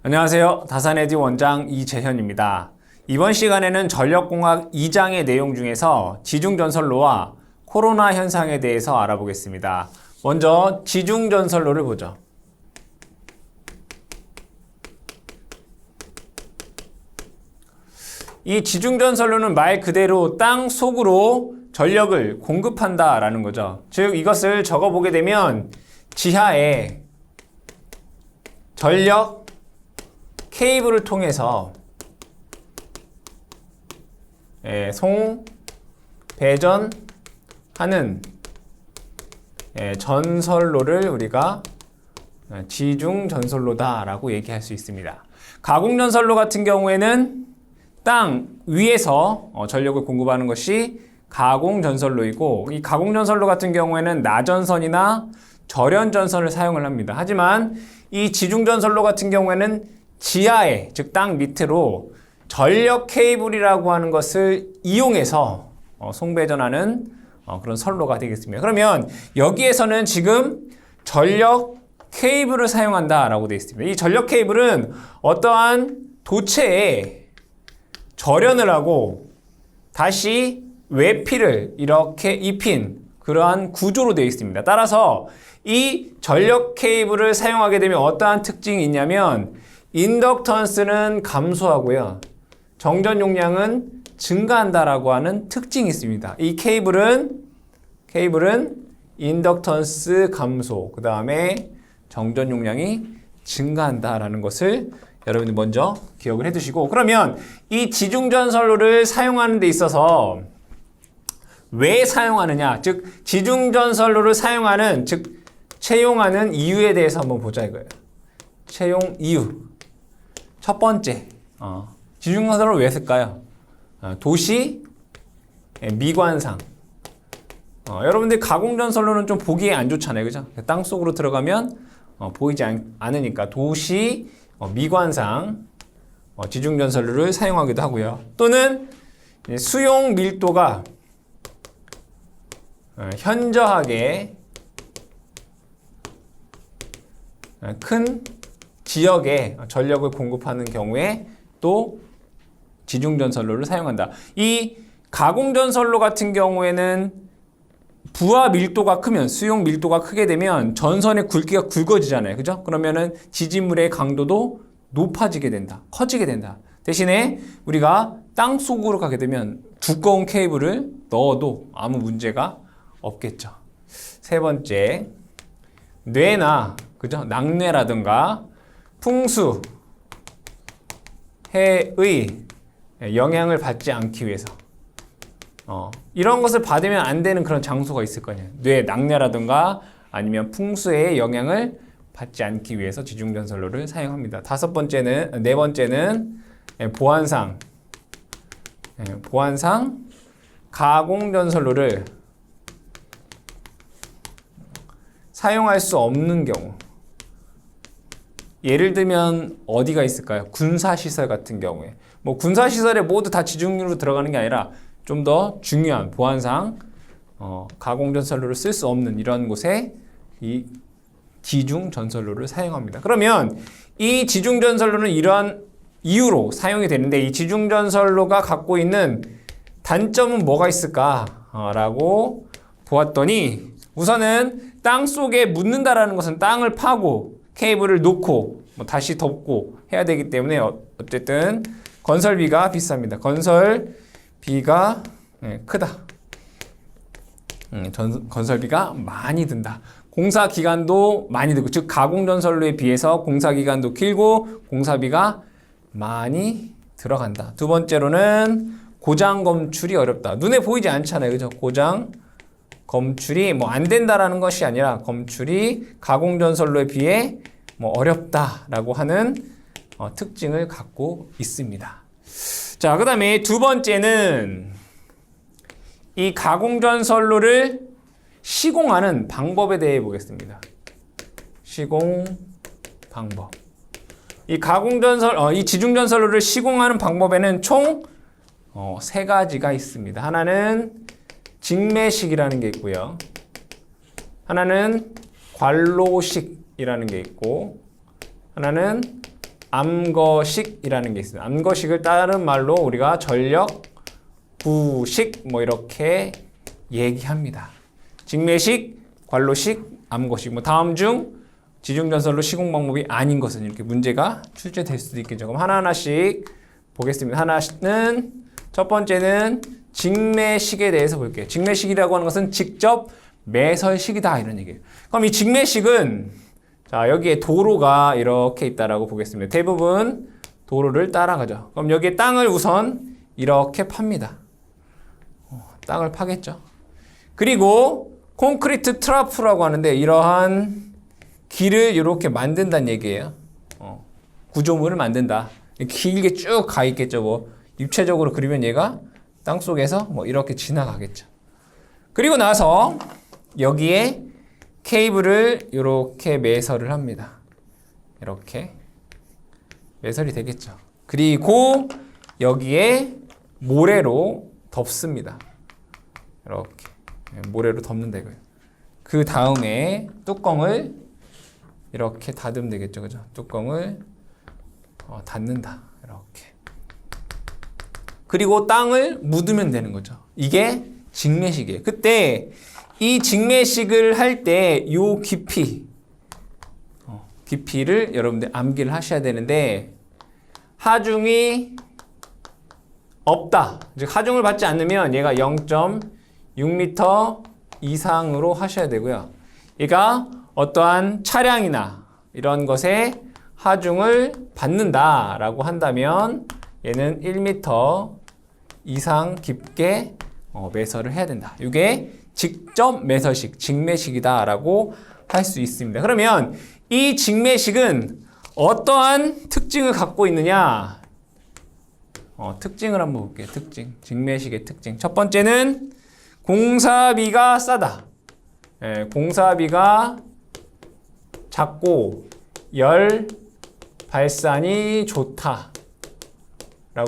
안녕하세요. 다산에디 원장 이재현입니다. 이번 시간에는 전력공학 2장의 내용 중에서 지중전설로와 코로나 현상에 대해서 알아보겠습니다. 먼저 지중전설로를 보죠. 이 지중전설로는 말 그대로 땅 속으로 전력을 공급한다라는 거죠. 즉 이것을 적어보게 되면 지하에 전력 케이블을 통해서 배전하는 전설로를 우리가 지중전설로다라고 얘기할 수 있습니다. 가공전설로 같은 경우에는 땅 위에서 전력을 공급하는 것이 가공전설로이고, 이 가공전설로 같은 경우에는 나전선이나 절연전선을 사용을 합니다. 하지만 이 지중전설로 같은 경우에는 지하에, 즉 땅 밑으로 전력 케이블이라고 하는 것을 이용해서 송배전하는 그런 선로가 되겠습니다. 그러면 여기에서는 지금 전력 케이블을 사용한다라고 되어 있습니다. 이 전력 케이블은 어떠한 도체에 절연을 하고 다시 외피를 이렇게 입힌 그러한 구조로 되어 있습니다. 따라서 이 전력 케이블을 사용하게 되면 어떠한 특징이 있냐면 인덕턴스는 감소하고요, 정전 용량은 증가한다라고 하는 특징이 있습니다. 이 케이블은 인덕턴스 감소, 그 다음에 정전 용량이 증가한다라는 것을 여러분들 먼저 기억을 해두시고, 그러면 이 지중전선로를 사용하는 데 있어서 왜 사용하느냐, 즉 지중전선로를 사용하는, 즉 채용하는 이유에 대해서 한번 보자 이거예요. 채용 이유. 첫 번째, 지중전선로를 왜 쓸까요? 도시 미관상. 여러분들 가공전선로는 좀 보기에 안 좋잖아요, 그죠? 땅 속으로 들어가면 보이지 않으니까 도시 미관상 지중전선로를 사용하기도 하고요. 또는 수용 밀도가 현저하게 큰 지역에 전력을 공급하는 경우에 또 지중전선로를 사용한다. 이 가공전선로 같은 경우에는 부하 밀도가 크면, 수용 밀도가 크게 되면 전선의 굵기가 굵어지잖아요, 그죠? 그러면은 지지물의 강도도 높아지게 된다, 커지게 된다. 대신에 우리가 땅 속으로 가게 되면 두꺼운 케이블을 넣어도 아무 문제가 없겠죠. 세 번째, 뇌나, 그죠? 낙뢰라든가 풍수, 해의 영향을 받지 않기 위해서 이런 것을 받으면 안 되는 그런 장소가 있을 거예요. 뇌 낙뢰라든가 아니면 풍수의 영향을 받지 않기 위해서 지중전선로를 사용합니다. 네 번째는 보안상 가공전선로를 사용할 수 없는 경우, 예를 들면 어디가 있을까요? 군사시설 같은 경우에, 뭐 군사시설에 모두 다 지중으로 들어가는 게 아니라 좀 더 중요한 보안상 가공전선로를 쓸 수 없는 이런 곳에 이 지중전선로를 사용합니다. 그러면 이 지중전선로는 이러한 이유로 사용이 되는데, 이 지중전선로가 갖고 있는 단점은 뭐가 있을까라고 보았더니, 우선은 땅 속에 묻는다라는 것은 땅을 파고 케이블을 놓고 다시 덮고 해야 되기 때문에 어쨌든 건설비가 비쌉니다. 건설비가 크다. 건설비가 많이 든다. 공사 기간도 많이 들고, 즉 가공전선로에 비해서 공사 기간도 길고 공사비가 많이 들어간다. 두 번째로는 고장 검출이 어렵다. 눈에 보이지 않잖아요, 그죠? 고장 검출이 안 된다라는 것이 아니라 검출이 가공전선로에 비해 어렵다라고 하는 특징을 갖고 있습니다. 자, 그 다음에 두 번째는 이 가공전선로를 시공하는 방법에 대해 보겠습니다. 시공 방법. 이 이 지중전선로를 시공하는 방법에는 총 세 가지가 있습니다. 하나는 직매식이라는 게 있고요. 하나는 관로식이라는 게 있고, 하나는 암거식이라는 게 있습니다. 암거식을 다른 말로 우리가 전력 부식 뭐 이렇게 얘기합니다. 직매식, 관로식, 암거식. 뭐 다음 중 지중전설로 시공 방법이 아닌 것은 이렇게 문제가 출제될 수도 있겠죠. 그럼 하나하나씩 보겠습니다. 하나는 첫 번째는 직매식에 대해서 볼게요. 직매식이라고 하는 것은 직접 매설식이다 이런 얘기예요. 그럼 이 직매식은 자 여기에 도로가 이렇게 있다라고 보겠습니다. 대부분 도로를 따라가죠. 그럼 여기에 땅을 우선 이렇게 팝니다. 땅을 파겠죠. 그리고 콘크리트 트라프라고 하는데 이러한 길을 이렇게 만든다는 얘기예요. 구조물을 만든다. 길게 쭉 가 있겠죠. 뭐 입체적으로 그리면 얘가 땅 속에서 뭐 이렇게 지나가겠죠. 그리고 나서 여기에 케이블을 이렇게 매설을 합니다. 이렇게 매설이 되겠죠. 그리고 여기에 모래로 덮습니다. 이렇게 모래로 덮는다 이거예요. 그 다음에 뚜껑을 이렇게 닫으면 되겠죠, 그죠? 뚜껑을 닫는다 이렇게. 그리고 땅을 묻으면 되는 거죠. 이게 직매식이에요. 그때 이 직매식을 할 때 요 깊이를 여러분들 암기를 하셔야 되는데 하중이 없다. 즉 하중을 받지 않으면 얘가 0.6m 이상으로 하셔야 되고요. 얘가 어떠한 차량이나 이런 것에 하중을 받는다라고 한다면 얘는 1m 이상 깊게 매설을 해야 된다. 이게 직접 매설식, 직매식이다라고 할 수 있습니다. 그러면 이 직매식은 어떠한 특징을 갖고 있느냐? 특징을 한번 볼게요. 특징, 직매식의 특징. 첫 번째는 공사비가 싸다. 공사비가 작고 열 발산이 좋다라고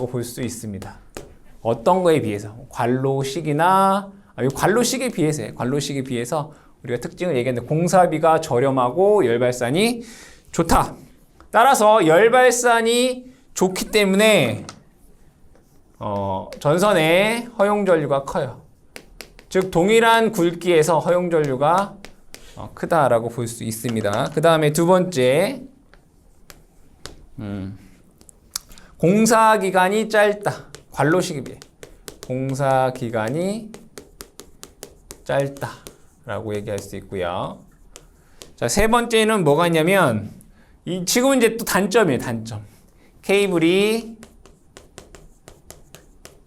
볼 수 있습니다. 어떤 거에 비해서? 관로식이나 관로식에 비해서요. 관로식에 비해서 우리가 특징을 얘기했는데 공사비가 저렴하고 열 발산이 좋다. 따라서 열 발산이 좋기 때문에 전선의 허용 전류가 커요. 즉 동일한 굵기에서 허용 전류가 크다라고 볼 수 있습니다. 그 다음에 두 번째, 공사 기간이 짧다. 관로식에 비해 공사 기간이 짧다라고 얘기할 수 있고요. 자, 세 번째는 뭐가 있냐면 지금은 이제 또 단점이에요. 단점. 케이블이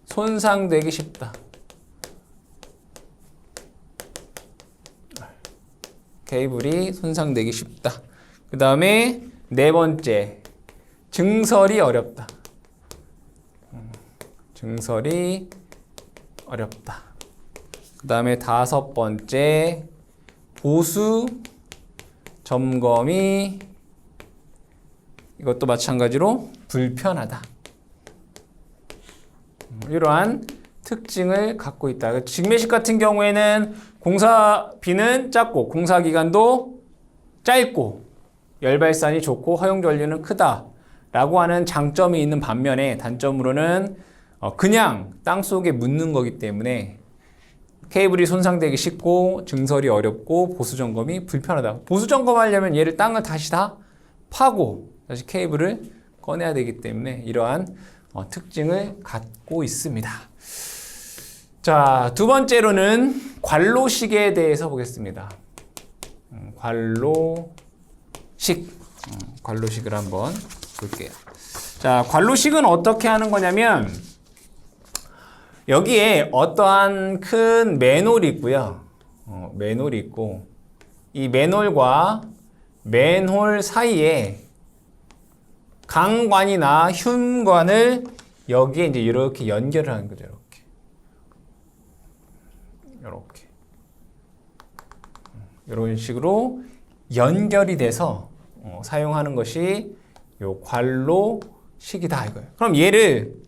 손상되기 쉽다. 케이블이 손상되기 쉽다. 그 다음에 네 번째, 증설이 어렵다. 증설이 어렵다. 그 다음에 다섯 번째, 보수 점검이 이것도 마찬가지로 불편하다. 이러한 특징을 갖고 있다. 직매식 같은 경우에는 공사비는 작고 공사 기간도 짧고 열발산이 좋고 허용 전류는 크다라고 하는 장점이 있는 반면에 단점으로는 그냥 땅 속에 묻는 거기 때문에 케이블이 손상되기 쉽고 증설이 어렵고 보수 점검이 불편하다. 보수 점검하려면 얘를 땅을 다시 다 파고 다시 케이블을 꺼내야 되기 때문에 이러한 특징을 갖고 있습니다. 자, 두 번째로는 관로식에 대해서 보겠습니다. 관로식을 한번 볼게요. 자, 관로식은 어떻게 하는 거냐면 여기에 어떠한 큰 맨홀이 있고요. 맨홀이 있고 이 맨홀과 맨홀 사이에 강관이나 흉관을 여기에 이제 이렇게 연결을 하는 거죠. 이렇게 이런 식으로 연결이 돼서 사용하는 것이 요 관로식이다 이거예요. 그럼 얘를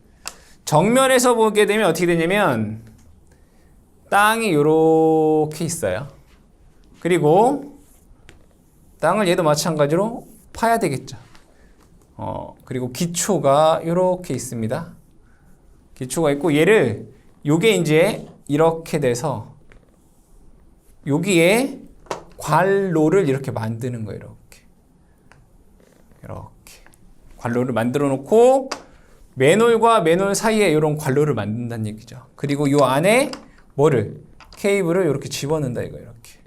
정면에서 보게 되면 어떻게 되냐면 땅이 이렇게 있어요. 그리고 땅을 얘도 마찬가지로 파야 되겠죠. 그리고 기초가 이렇게 있습니다. 기초가 있고 얘를 요게 이제 이렇게 돼서 여기에 관로를 이렇게 만드는 거예요. 이렇게 관로를 만들어 놓고 맨홀과 맨홀 사이에 이런 관로를 만든다는 얘기죠. 그리고 요 안에 뭐를 케이블을 이렇게 집어넣는다 이거 이렇게.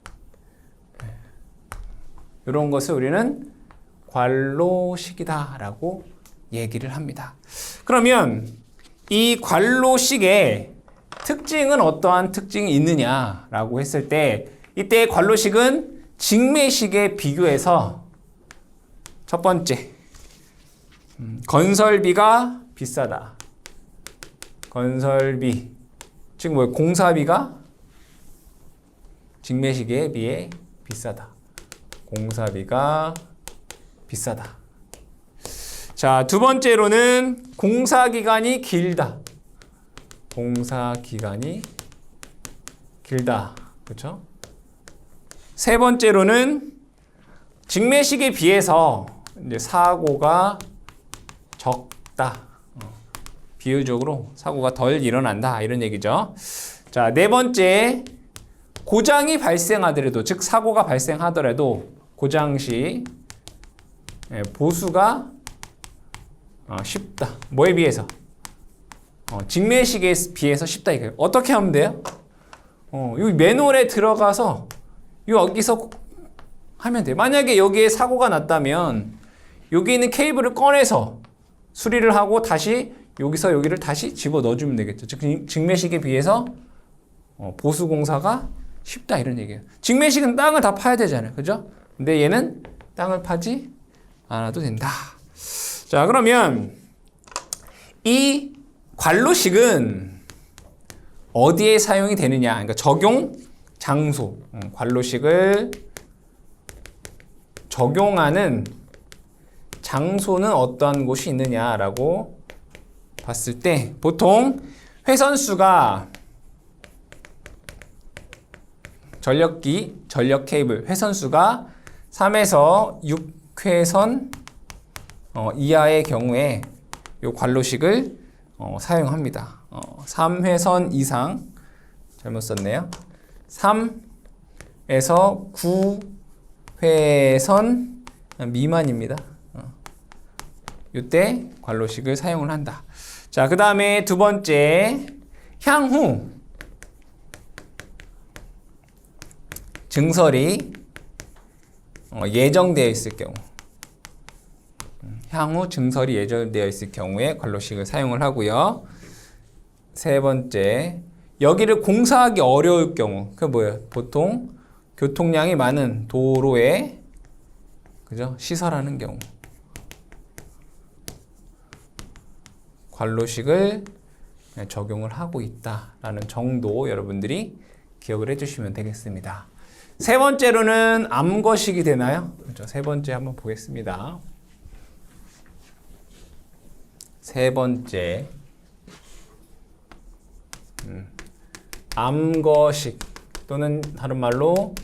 이런 것을 우리는 관로식이다라고 얘기를 합니다. 그러면 이 관로식의 특징은 어떠한 특징이 있느냐라고 했을 때 이때 관로식은 직매식에 비교해서 첫 번째 건설비가 비싸다. 건설비 즉 뭐예요? 공사비가 직매식에 비해 비싸다. 공사비가 비싸다. 자, 두 번째로는 공사기간이 길다. 공사기간이 길다. 그렇죠? 세 번째로는 직매식에 비해서 이제 사고가 적다. 비율적으로 사고가 덜 일어난다. 이런 얘기죠. 자, 네 번째 고장이 발생하더라도 즉 사고가 발생하더라도 고장 시 보수가 쉽다. 뭐에 비해서? 직매식에 비해서 쉽다 이거예요. 어떻게 하면 돼요? 이 맨홀에 들어가서 여기서 하면 돼요. 만약에 여기에 사고가 났다면 여기 있는 케이블을 꺼내서 수리를 하고 다시 여기서 여기를 다시 집어 넣어주면 되겠죠. 즉 직매식에 비해서 보수 공사가 쉽다 이런 얘기예요. 직매식은 땅을 다 파야 되잖아요. 그죠? 근데 얘는 땅을 파지 않아도 된다. 자, 그러면 이 관로식은 어디에 사용이 되느냐? 그러니까 적용 장소. 관로식을 적용하는 장소는 어떠한 곳이 있느냐라고 봤을 때 보통 회선수가 전력기, 전력 케이블 회선수가 3에서 6회선 이하의 경우에 이 관로식을 사용합니다. 3회선 이상 잘못 썼네요. 3에서 9회선 미만입니다. 이때 관로식을 사용을 한다. 자, 그 다음에 두 번째 향후 증설이 예정되어 있을 경우 향후 증설이 예정되어 있을 경우에 관로식을 사용을 하고요. 세 번째 여기를 공사하기 어려울 경우 그 뭐예요? 보통 교통량이 많은 도로에 그죠? 시설하는 경우 관로식을 적용을 하고 있다라는 정도 여러분들이 기억을 해주시면 되겠습니다. 세 번째로는 암거식이 되나요? 그렇죠. 세 번째 한번 보겠습니다. 세 번째 암거식 또는 다른 말로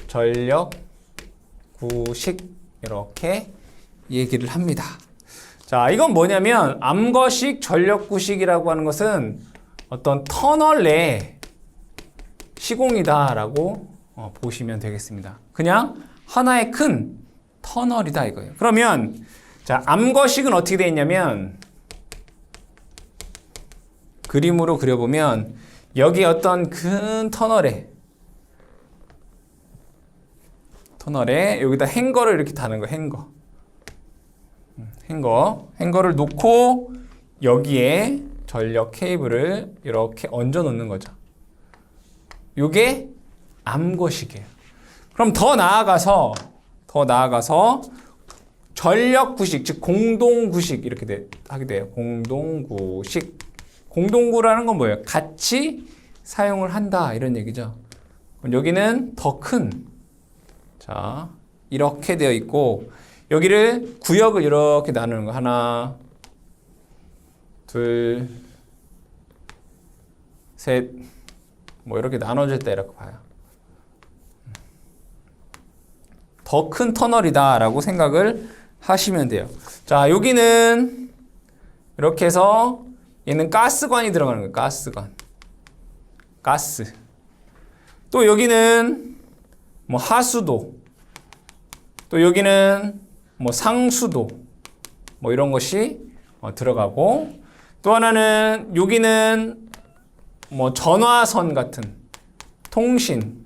전력구식 이렇게 얘기를 합니다. 자, 이건 뭐냐면 암거식, 전력구식이라고 하는 것은 어떤 터널 내 시공이다라고 보시면 되겠습니다. 그냥 하나의 큰 터널이다 이거예요. 그러면 자, 암거식은 어떻게 되어 있냐면 그림으로 그려보면 여기 어떤 큰 터널에 여기다 행거를 이렇게 다는 거예요. 행거를 놓고 여기에 전력 케이블을 이렇게 얹어 놓는 거죠. 이게 암거식이에요. 그럼 더 나아가서 전력구식, 즉 공동구식 이렇게 하게 돼요. 공동구식. 공동구라는 건 뭐예요? 같이 사용을 한다 이런 얘기죠. 그럼 여기는 더 큰, 자 이렇게 되어 있고 여기를 구역을 이렇게 나누는 거 하나, 둘, 셋, 뭐 이렇게 나눠졌다 이렇게 봐요. 더 큰 터널이다라고 생각을 하시면 돼요. 자, 여기는 이렇게 해서 얘는 가스관이 들어가는 거예요. 가스관. 가스. 또 여기는 뭐 하수도. 또 여기는 뭐 상수도. 뭐 이런 것이 들어가고, 또 하나는 여기는 뭐 전화선 같은 통신.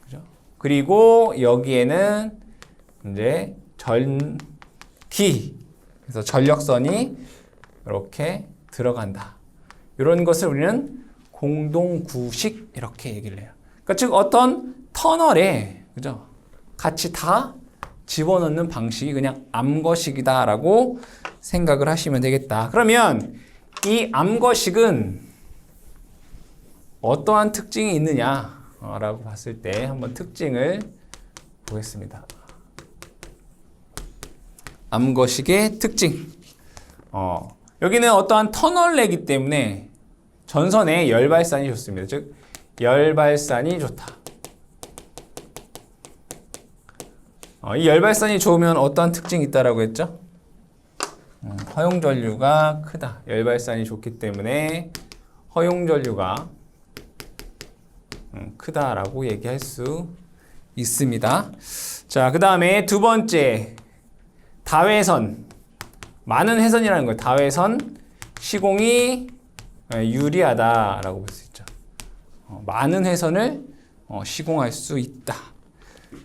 그죠? 그리고 여기에는 이제 전기. 그래서 전력선이 이렇게 들어간다. 이런 것을 우리는 공동구식 이렇게 얘기를 해요. 그러니까 즉 어떤 터널에 그죠? 같이 다 집어넣는 방식이 그냥 암거식이다라고 생각을 하시면 되겠다. 그러면 이 암거식은 어떠한 특징이 있느냐라고 봤을 때 한번 특징을 보겠습니다. 암거식의 특징. 여기는 어떠한 터널내기 때문에 전선에 열발산이 좋습니다. 즉 열발산이 좋다. 이 열발산이 좋으면 어떠한 특징이 있다라고 했죠? 허용전류가 크다. 열발산이 좋기 때문에 허용전류가 크다라고 얘기할 수 있습니다. 자, 그 다음에 두 번째, 다회선. 많은 회선이라는 거예요. 다회선 시공이 유리하다라고 볼 수 있죠. 많은 회선을 시공할 수 있다.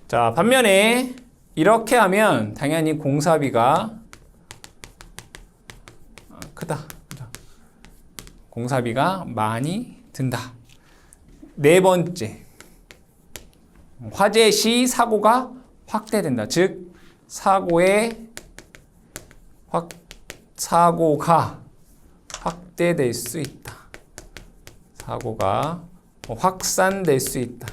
자, 반면에 이렇게 하면 당연히 공사비가 크다. 공사비가 많이 든다. 네 번째, 화재 시 사고가 확대된다. 즉 사고가 확대될 수 있다. 사고가 확산될 수 있다.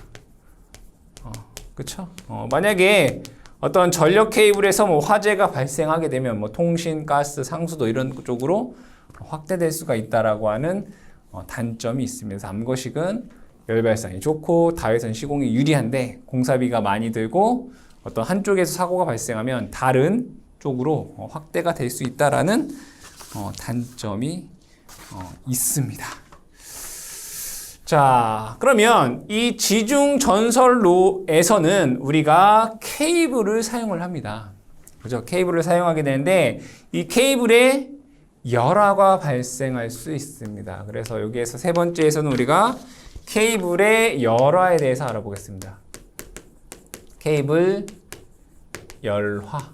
그렇죠? 만약에 어떤 전력 케이블에서 뭐 화재가 발생하게 되면 뭐 통신, 가스, 상수도 이런 쪽으로 확대될 수가 있다라고 하는 단점이 있으면서 암거식은 열발산이 좋고 다회선 시공이 유리한데 공사비가 많이 들고 어떤 한쪽에서 사고가 발생하면 다른 쪽으로 확대가 될 수 있다라는 단점이 있습니다. 자, 그러면 이 지중 전선로에서는 우리가 케이블을 사용을 합니다. 그죠? 케이블을 사용하게 되는데 이 케이블에 열화가 발생할 수 있습니다. 그래서 여기에서 세 번째에서는 우리가 케이블의 열화에 대해서 알아보겠습니다. 케이블 열화.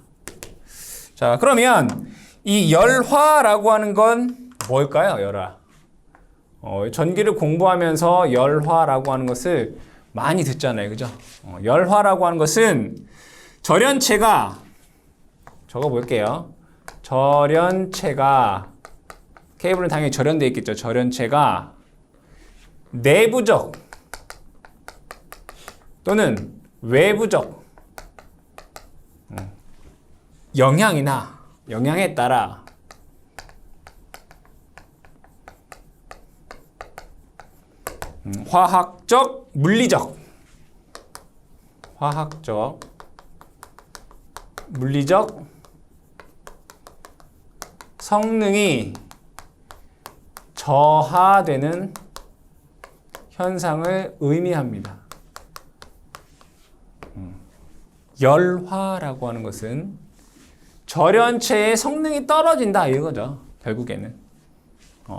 자, 그러면 이 열화라고 하는 건 뭘까요? 열화. 전기를 공부하면서 열화라고 하는 것을 많이 듣잖아요. 그죠? 열화라고 하는 것은 절연체가, 적어볼게요. 절연체가, 케이블은 당연히 절연되어 있겠죠. 절연체가 내부적 또는 외부적 영향에 따라 화학적, 물리적 성능이 저하되는 현상을 의미합니다. 열화라고 하는 것은 절연체의 성능이 떨어진다 이거죠. 결국에는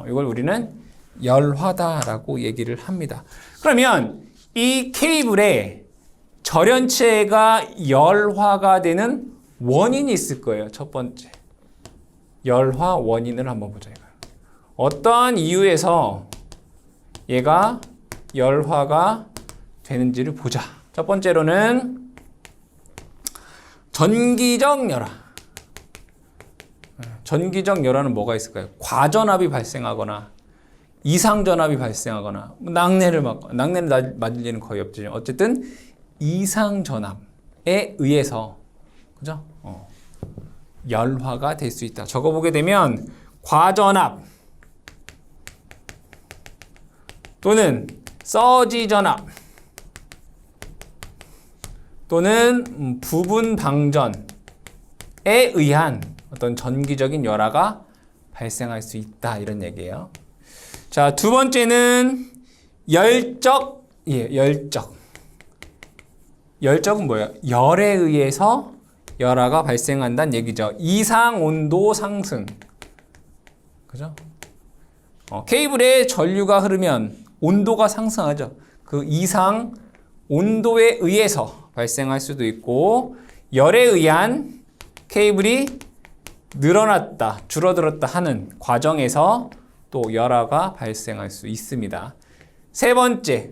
이걸 우리는 열화다라고 얘기를 합니다. 그러면 이 케이블에 절연체가 열화가 되는 원인이 있을 거예요. 첫 번째, 열화 원인을 한번 보자 이거예요. 어떠한 이유에서 얘가 열화가 되는지를 보자. 첫 번째로는 전기적 열화. 전기적 열화는 뭐가 있을까요? 과전압이 발생하거나 이상전압이 발생하거나 낙뢰를 맞을 일은 거의 없지만 어쨌든 이상전압에 의해서 그죠? 열화가 될 수 있다. 적어보게 되면 과전압 또는 서지전압 또는 부분 방전 의한 어떤 전기적인 열화가 발생할 수 있다 이런 얘기예요. 자, 두 번째는 열적. 예, 열적. 열적은 뭐예요? 열에 의해서 열화가 발생한다는 얘기죠. 이상 온도 상승. 그죠? 케이블에 전류가 흐르면 온도가 상승하죠. 그 이상 온도에 의해서 발생할 수도 있고, 열에 의한 케이블이 늘어났다, 줄어들었다 하는 과정에서 또 열화가 발생할 수 있습니다. 세 번째,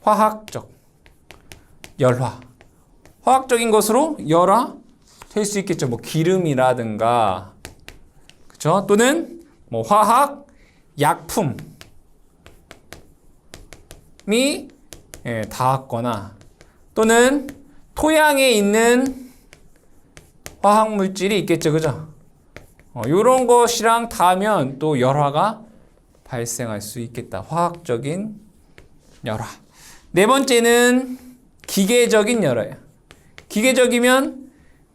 화학적 열화. 화학적인 것으로 열화 될 수 있겠죠. 뭐 기름이라든가, 그렇죠? 또는 뭐 화학 약품이 닿았거나, 또는 토양에 있는 화학 물질이 있겠죠, 그죠? 이런 것이랑 닿으면 또 열화가 발생할 수 있겠다. 화학적인 열화. 네 번째는 기계적인 열화예요. 기계적이면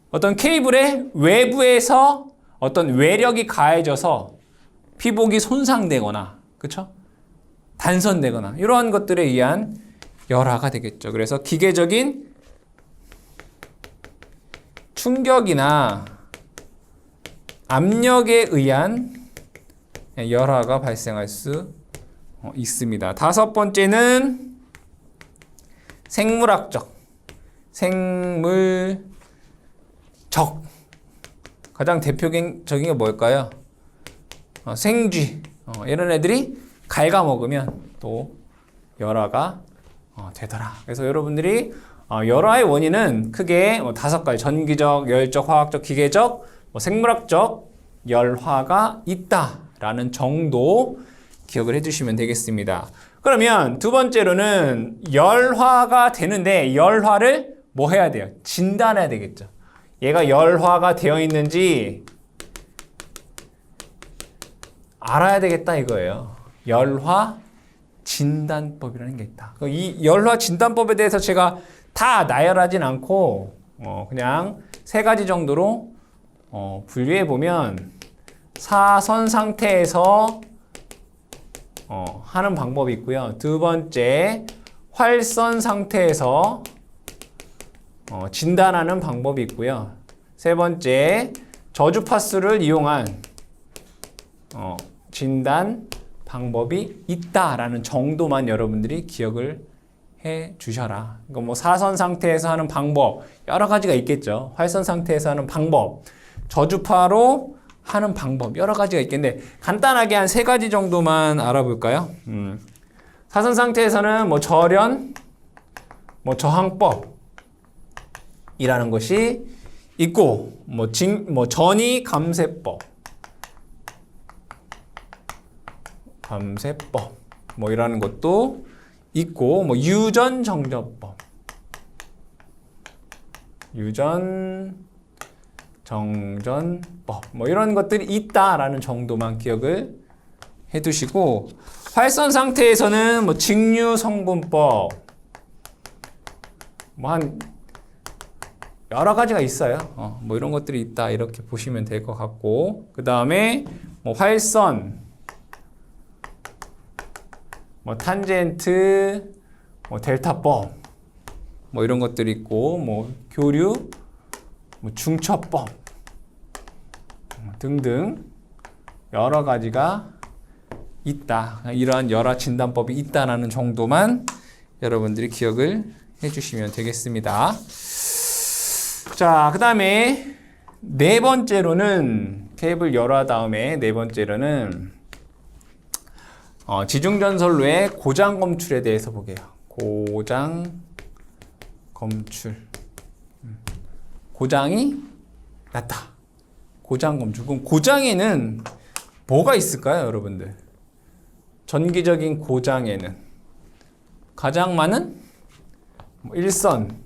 어떤 케이블의 외부에서 어떤 외력이 가해져서 피복이 손상되거나, 그렇죠? 단선되거나 이러한 것들에 의한 열화가 되겠죠. 그래서 기계적인 충격이나 압력에 의한 열화가 발생할 수 있습니다. 다섯 번째는 생물학적, 생물적. 가장 대표적인 게 뭘까요? 생쥐. 이런 애들이 갉아먹으면 또 열화가 되더라. 그래서 여러분들이 열화의 원인은 크게 다섯 가지, 전기적, 열적, 화학적, 기계적, 생물학적 열화가 있다라는 정도 기억을 해주시면 되겠습니다. 그러면 두 번째로는 열화가 되는데 열화를 뭐 해야 돼요? 진단해야 되겠죠. 얘가 열화가 되어 있는지 알아야 되겠다 이거예요. 열화 진단법이라는 게 있다. 이 열화 진단법에 대해서 제가 다 나열하진 않고 그냥 세 가지 정도로 분류해 보면, 사선 상태에서 하는 방법이 있고요. 두 번째, 활선 상태에서 진단하는 방법이 있고요. 세 번째, 저주파수를 이용한 진단 방법이 있다라는 정도만 여러분들이 기억을 해 주셔라. 그러니까 뭐 사선 상태에서 하는 방법 여러 가지가 있겠죠. 활선 상태에서 하는 방법, 저주파로 하는 방법 여러 가지가 있겠는데 간단하게 한 세 가지 정도만 알아볼까요? 사선 상태에서는 뭐 절연, 뭐 저항법이라는 것이 있고, 뭐 전이 감쇄법, 뭐 이라는 것도 있고, 뭐 유전 정전법, 유전 정전법, 뭐 이런 것들이 있다라는 정도만 기억을 해두시고, 활선 상태에서는 뭐 직류 성분법, 뭐 한 여러 가지가 있어요. 뭐 이런 것들이 있다 이렇게 보시면 될 것 같고, 그 다음에 뭐 활선, 뭐 탄젠트, 뭐 델타법, 뭐 이런 것들이 있고, 뭐 교류, 뭐 중첩법 등등 여러 가지가 있다. 이러한 열화 진단법이 있다라는 정도만 여러분들이 기억을 해주시면 되겠습니다. 자, 그 다음에 네 번째로는 케이블 열화 다음에 네 번째로는 지중전선로의 고장 검출에 대해서 보게요. 고장 검출. 고장이 났다. 고장 검출. 그럼 고장에는 뭐가 있을까요, 여러분들? 전기적인 고장에는 가장 많은 일선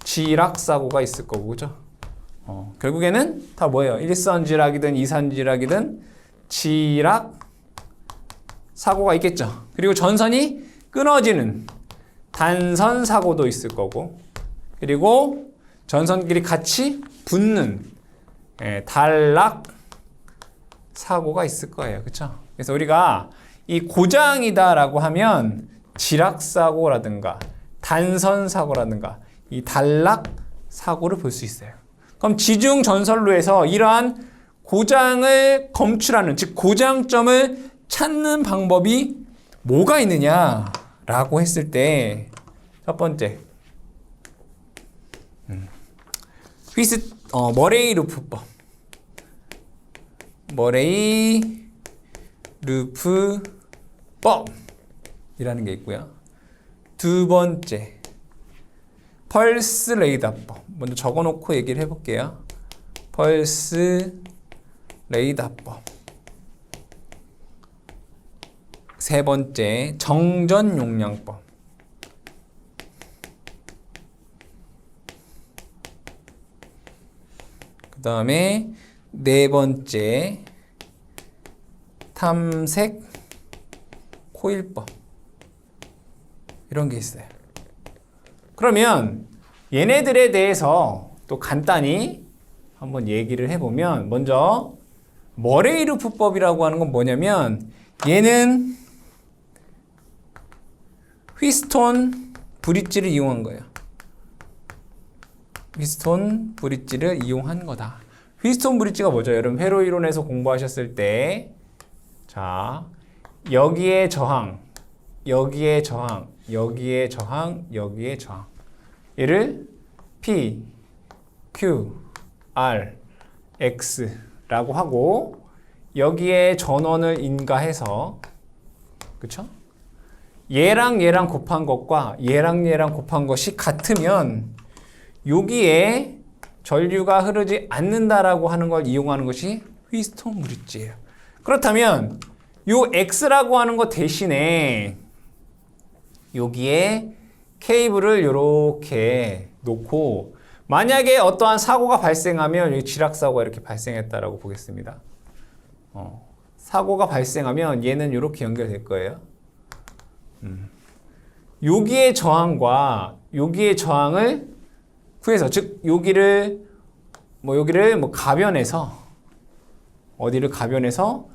지락 사고가 있을 거고, 그죠? 결국에는 다 뭐예요? 일선 지락이든 이선 지락이든 지락 사고가 있겠죠. 그리고 전선이 끊어지는 단선 사고도 있을 거고, 그리고 전선끼리 같이 붙는 단락 사고가 있을 거예요. 그쵸? 그래서 우리가 이 고장이다라고 하면 지락사고라든가 단선사고라든가 이 단락 사고를 볼 수 있어요. 그럼 지중 전선로에서 이러한 고장을 검출하는, 즉 고장점을 찾는 방법이 뭐가 있느냐라고 했을 때 첫 번째 머레이 루프법. 머레이 루프법이라는 게 있고요. 두 번째 펄스 레이더법. 먼저 적어놓고 얘기를 해볼게요. 펄스 레이더법. 세 번째 정전 용량법. 그 다음에 네 번째 탐색 코일법. 이런 게 있어요. 그러면 얘네들에 대해서 또 간단히 한번 얘기를 해보면, 먼저 머레이 루프법이라고 하는 건 뭐냐면 얘는 휘스톤 브릿지를 이용한 거예요. 휘스톤 브릿지를 이용한 거다. 휘스톤 브릿지가 뭐죠? 여러분 회로 이론에서 공부하셨을 때, 자, 여기에 저항, 여기에 저항, 여기에 저항, 여기에 저항. 얘를 P, Q, R, X라고 하고 여기에 전원을 인가해서, 그쵸? 얘랑 얘랑 곱한 것과 얘랑 얘랑 곱한 것이 같으면 여기에 전류가 흐르지 않는다라고 하는 걸 이용하는 것이 휘스톤 브릿지예요. 그렇다면 요 X라고 하는 것 대신에 여기에 케이블을 이렇게 놓고 만약에 어떠한 사고가 발생하면 여기 지락사고가 이렇게 발생했다라고 보겠습니다. 사고가 발생하면 얘는 이렇게 연결될 거예요. 여기의 저항과 여기의 저항을 구해서, 즉 여기를 가변해서, 어디를 가변해서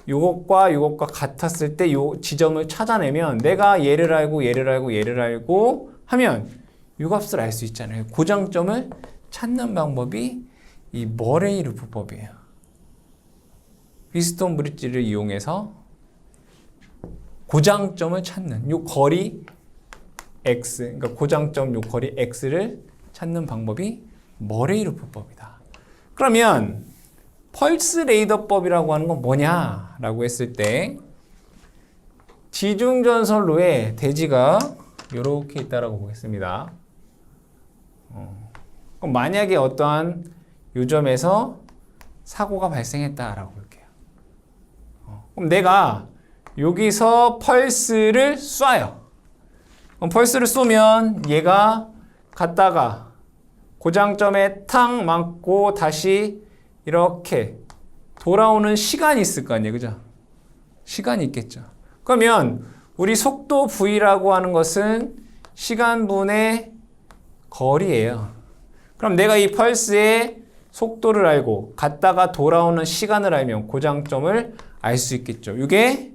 요것과 요것과 같았을 때 요 지점을 찾아내면 내가 얘를 알고 얘를 알고 얘를 알고 하면 요 값을 알 수 있잖아요. 고장점을 찾는 방법이 이 머레이 루프법이에요. 휘스톤 브릿지를 이용해서 고장점을 찾는 요 거리 X, 그러니까 고장점 요 거리 X를 찾는 방법이 머레이 루프법이다. 그러면 펄스 레이더법이라고 하는 건 뭐냐라고 했을 때, 지중전선로에 대지가 이렇게 있다라고 보겠습니다. 그럼 만약에 어떠한 요점에서 사고가 발생했다라고 볼게요. 그럼 내가 여기서 펄스를 쏴요. 그럼 펄스를 쏘면 얘가 갔다가 고장점에 탕 맞고 다시 이렇게 돌아오는 시간이 있을 거 아니에요. 그죠? 시간이 있겠죠. 그러면 우리 속도 V라고 하는 것은 시간분의 거리예요. 그럼 내가 이 펄스의 속도를 알고 갔다가 돌아오는 시간을 알면 고장점을 알 수 있겠죠. 이게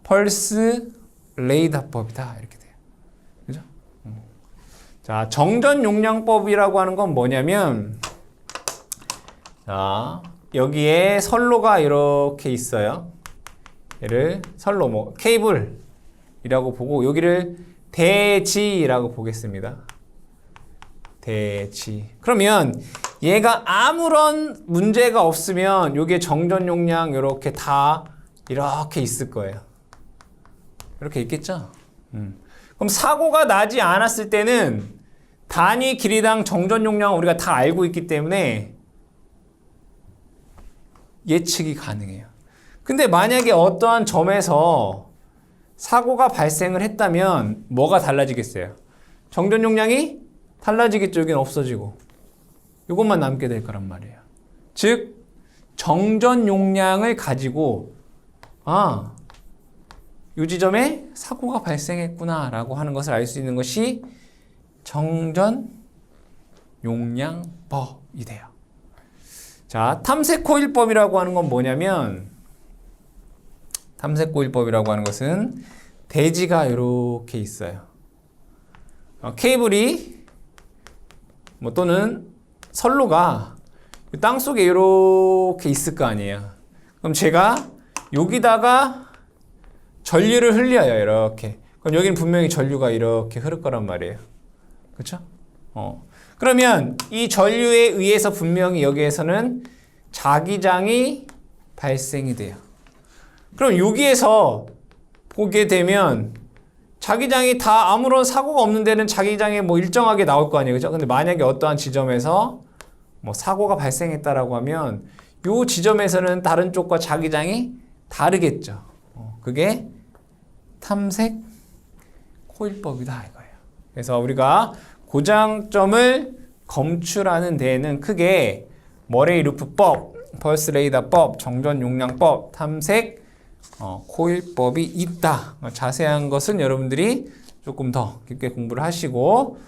펄스 레이더법이다. 이렇게 돼요. 그죠? 자, 정전 용량법이라고 하는 건 뭐냐면, 자, 여기에 선로가 이렇게 있어요. 얘를 선로, 케이블이라고 보고 여기를 대지라고 보겠습니다. 대지. 그러면 얘가 아무런 문제가 없으면 여기에 정전 용량 이렇게 다 이렇게 있을 거예요. 이렇게 있겠죠? 그럼 사고가 나지 않았을 때는 단위 길이당 정전 용량 우리가 다 알고 있기 때문에 예측이 가능해요. 근데 만약에 어떠한 점에서 사고가 발생을 했다면 뭐가 달라지겠어요? 정전 용량이 달라지겠죠. 여기는 없어지고 이것만 남게 될 거란 말이에요. 즉 정전 용량을 가지고 이 지점에 사고가 발생했구나 라고 하는 것을 알 수 있는 것이 정전 용량법이 돼요. 자, 탐색코일법이라고 하는 건 뭐냐면 탐색코일법이라고 하는 것은 대지가 이렇게 있어요. 케이블이 또는 선로가 땅속에 이렇게 있을 거 아니에요. 그럼 제가 여기다가 전류를 흘려요. 이렇게. 그럼 여기는 분명히 전류가 이렇게 흐를 거란 말이에요. 그렇죠? 그러면 이 전류에 의해서 분명히 여기에서는 자기장이 발생이 돼요. 그럼 여기에서 보게 되면 자기장이 다 아무런 사고가 없는 데는 자기장이 일정하게 나올 거 아니에요. 그죠? 근데 만약에 어떠한 지점에서 사고가 발생했다라고 하면 요 지점에서는 다른 쪽과 자기장이 다르겠죠. 그게 탐색 코일법이다 이거예요. 그래서 우리가 고장점을 검출하는 데에는 크게 머레이 루프법, 펄스 레이더법, 정전 용량법, 탐색 코일법이 있다. 자세한 것은 여러분들이 조금 더 깊게 공부를 하시고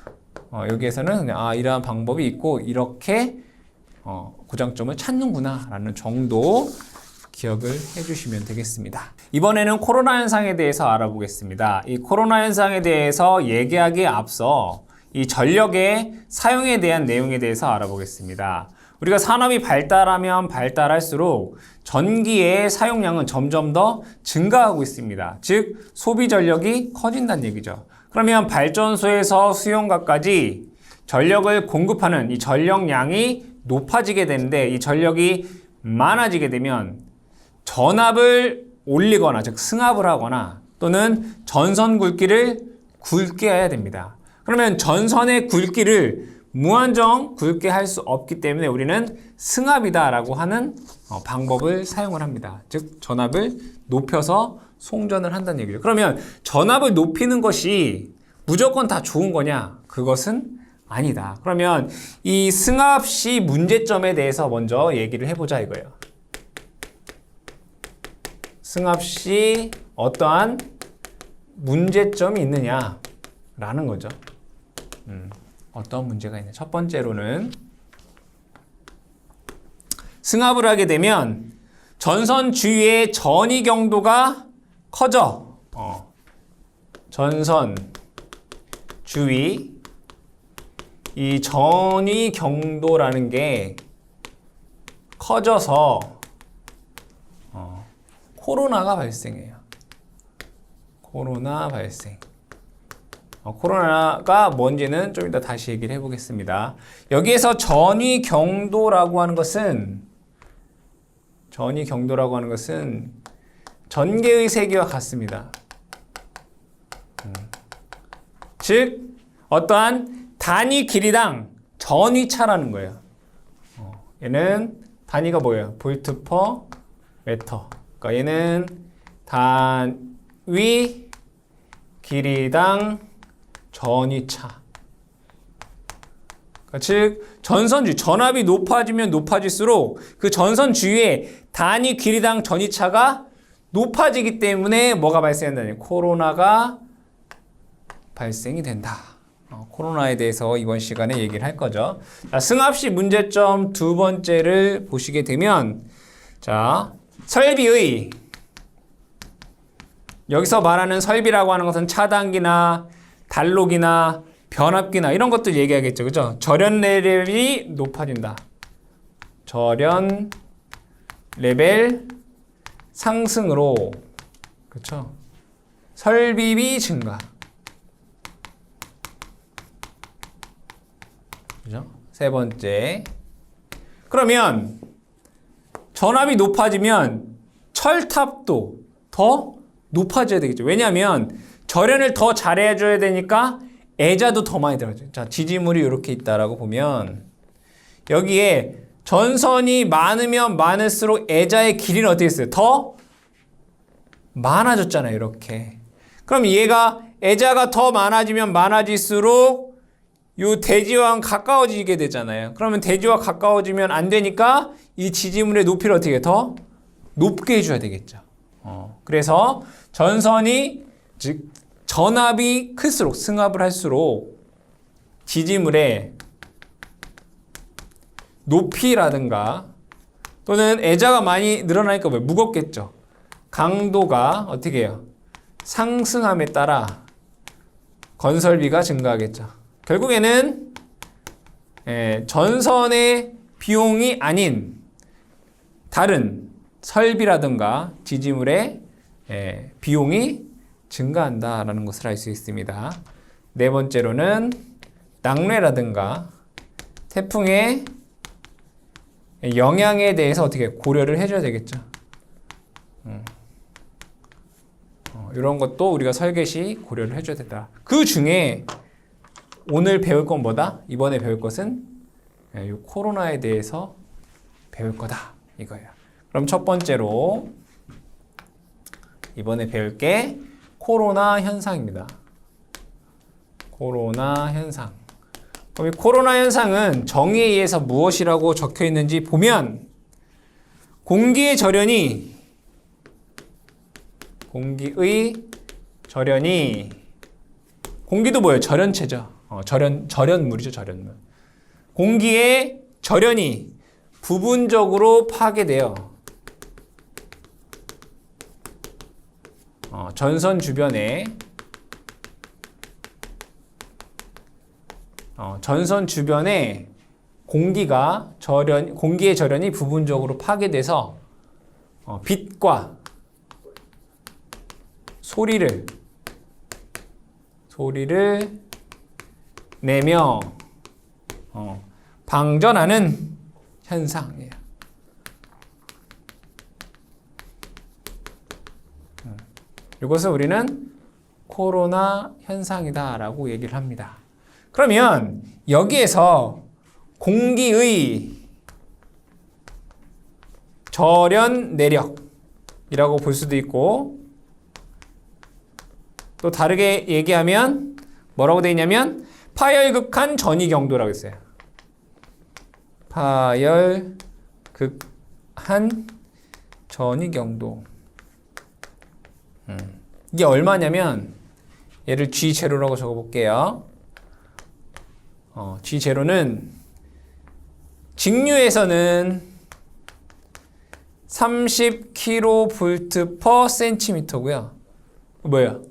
여기에서는 그냥 이러한 방법이 있고 이렇게 고장점을 찾는구나 라는 정도 기억을 해주시면 되겠습니다. 이번에는 코로나 현상에 대해서 알아보겠습니다. 이 코로나 현상에 대해서 얘기하기에 앞서 이 전력의 사용에 대한 내용에 대해서 알아보겠습니다. 우리가 산업이 발달하면 발달할수록 전기의 사용량은 점점 더 증가하고 있습니다. 즉 소비 전력이 커진다는 얘기죠. 그러면 발전소에서 수용가까지 전력을 공급하는 이 전력량이 높아지게 되는데 이 전력이 많아지게 되면 전압을 올리거나 즉 승합을 하거나 또는 전선 굵기를 굵게 해야 됩니다. 그러면 전선의 굵기를 무한정 굵게 할 수 없기 때문에 우리는 승합이다라고 하는 방법을 사용을 합니다. 즉 전압을 높여서 송전을 한다는 얘기죠. 그러면 전압을 높이는 것이 무조건 다 좋은 거냐? 그것은 아니다. 그러면 이 승합시 문제점에 대해서 먼저 얘기를 해보자 이거예요. 승합시 어떠한 문제점이 있느냐라는 거죠. 어떤 문제가 있냐. 첫 번째로는 승합을 하게 되면 전선 주위의 전이 경도가 커져. 전선 주위 이 전이 경도라는 게 커져서 코로나가 발생해요. 코로나 발생. 코로나가 뭔지는 좀 이따 다시 얘기를 해보겠습니다. 여기에서 전위 경도라고 하는 것은 전개의 세기와 같습니다. 즉 어떠한 단위 길이당 전위차라는 거예요. 얘는 단위가 뭐예요? 볼트 퍼 미터. 그러니까 얘는 단위 길이당 전위차. 그러니까 즉 전선 주위, 전압이 높아지면 높아질수록 그 전선 주위에 단위 길이당 전위차가 높아지기 때문에 뭐가 발생한다니? 코로나가 발생이 된다. 코로나에 대해서 이번 시간에 얘기를 할 거죠. 자, 승합시 문제점 두 번째를 보시게 되면 자, 설비의 여기서 말하는 설비라고 하는 것은 차단기나 단록이나 변압기나 이런 것들 얘기하겠죠. 그죠? 절연 레벨이 높아진다. 절연 레벨 상승으로 그렇죠? 설비비 증가. 그죠? 세 번째. 그러면 전압이 높아지면 철탑도 더 높아져야 되겠죠. 왜냐하면 절연을 더 잘해줘야 되니까 애자도 더 많이 들어가죠. 자, 지지물이 이렇게 있다라고 보면 여기에 전선이 많으면 많을수록 애자의 길이는 어떻게 했어요? 더 많아졌잖아요. 이렇게. 그럼 얘가 애자가 더 많아지면 많아질수록 요 대지와 가까워지게 되잖아요. 그러면 대지와 가까워지면 안 되니까 이 지지물의 높이를 어떻게 해? 더 높게 해줘야 되겠죠. 그래서 전선이 즉 전압이 클수록 승합을 할수록 지지물의 높이라든가 또는 애자가 많이 늘어나니까 왜 무겁겠죠. 강도가 어떻게 해요? 상승함에 따라 건설비가 증가하겠죠. 결국에는 전선의 비용이 아닌 다른 설비라든가 지지물의 비용이 증가한다라는 것을 알 수 있습니다. 네 번째로는 낙뢰라든가 태풍의 영향에 대해서 어떻게 고려를 해줘야 되겠죠. 이런 것도 우리가 설계 시 고려를 해줘야 된다. 그 중에 오늘 배울 건 뭐다? 이번에 배울 것은 이 코로나에 대해서 배울 거다. 이거예요. 그럼 첫 번째로 이번에 배울 게 코로나 현상입니다. 코로나 현상. 그럼 이 코로나 현상은 정의에 의해서 무엇이라고 적혀 있는지 보면 공기의 절연이 공기도 뭐예요? 절연체죠. 절연물이죠, 절연물. 공기의 절연이 부분적으로 파괴돼요. 전선 주변에 공기의 절연이 부분적으로 파괴돼서 빛과 소리를 내며 방전하는 현상이에요. 이것을 우리는 코로나 현상이다라고 얘기를 합니다. 그러면 여기에서 공기의 절연 내력이라고 볼 수도 있고 또 다르게 얘기하면 뭐라고 되어 있냐면 파열극한 전이 경도라고 했어요. 파열극한 전이 경도. 이게 얼마냐면 얘를 G0라고 적어볼게요. G0는 직류에서는 30kV/cm고요. 뭐예요?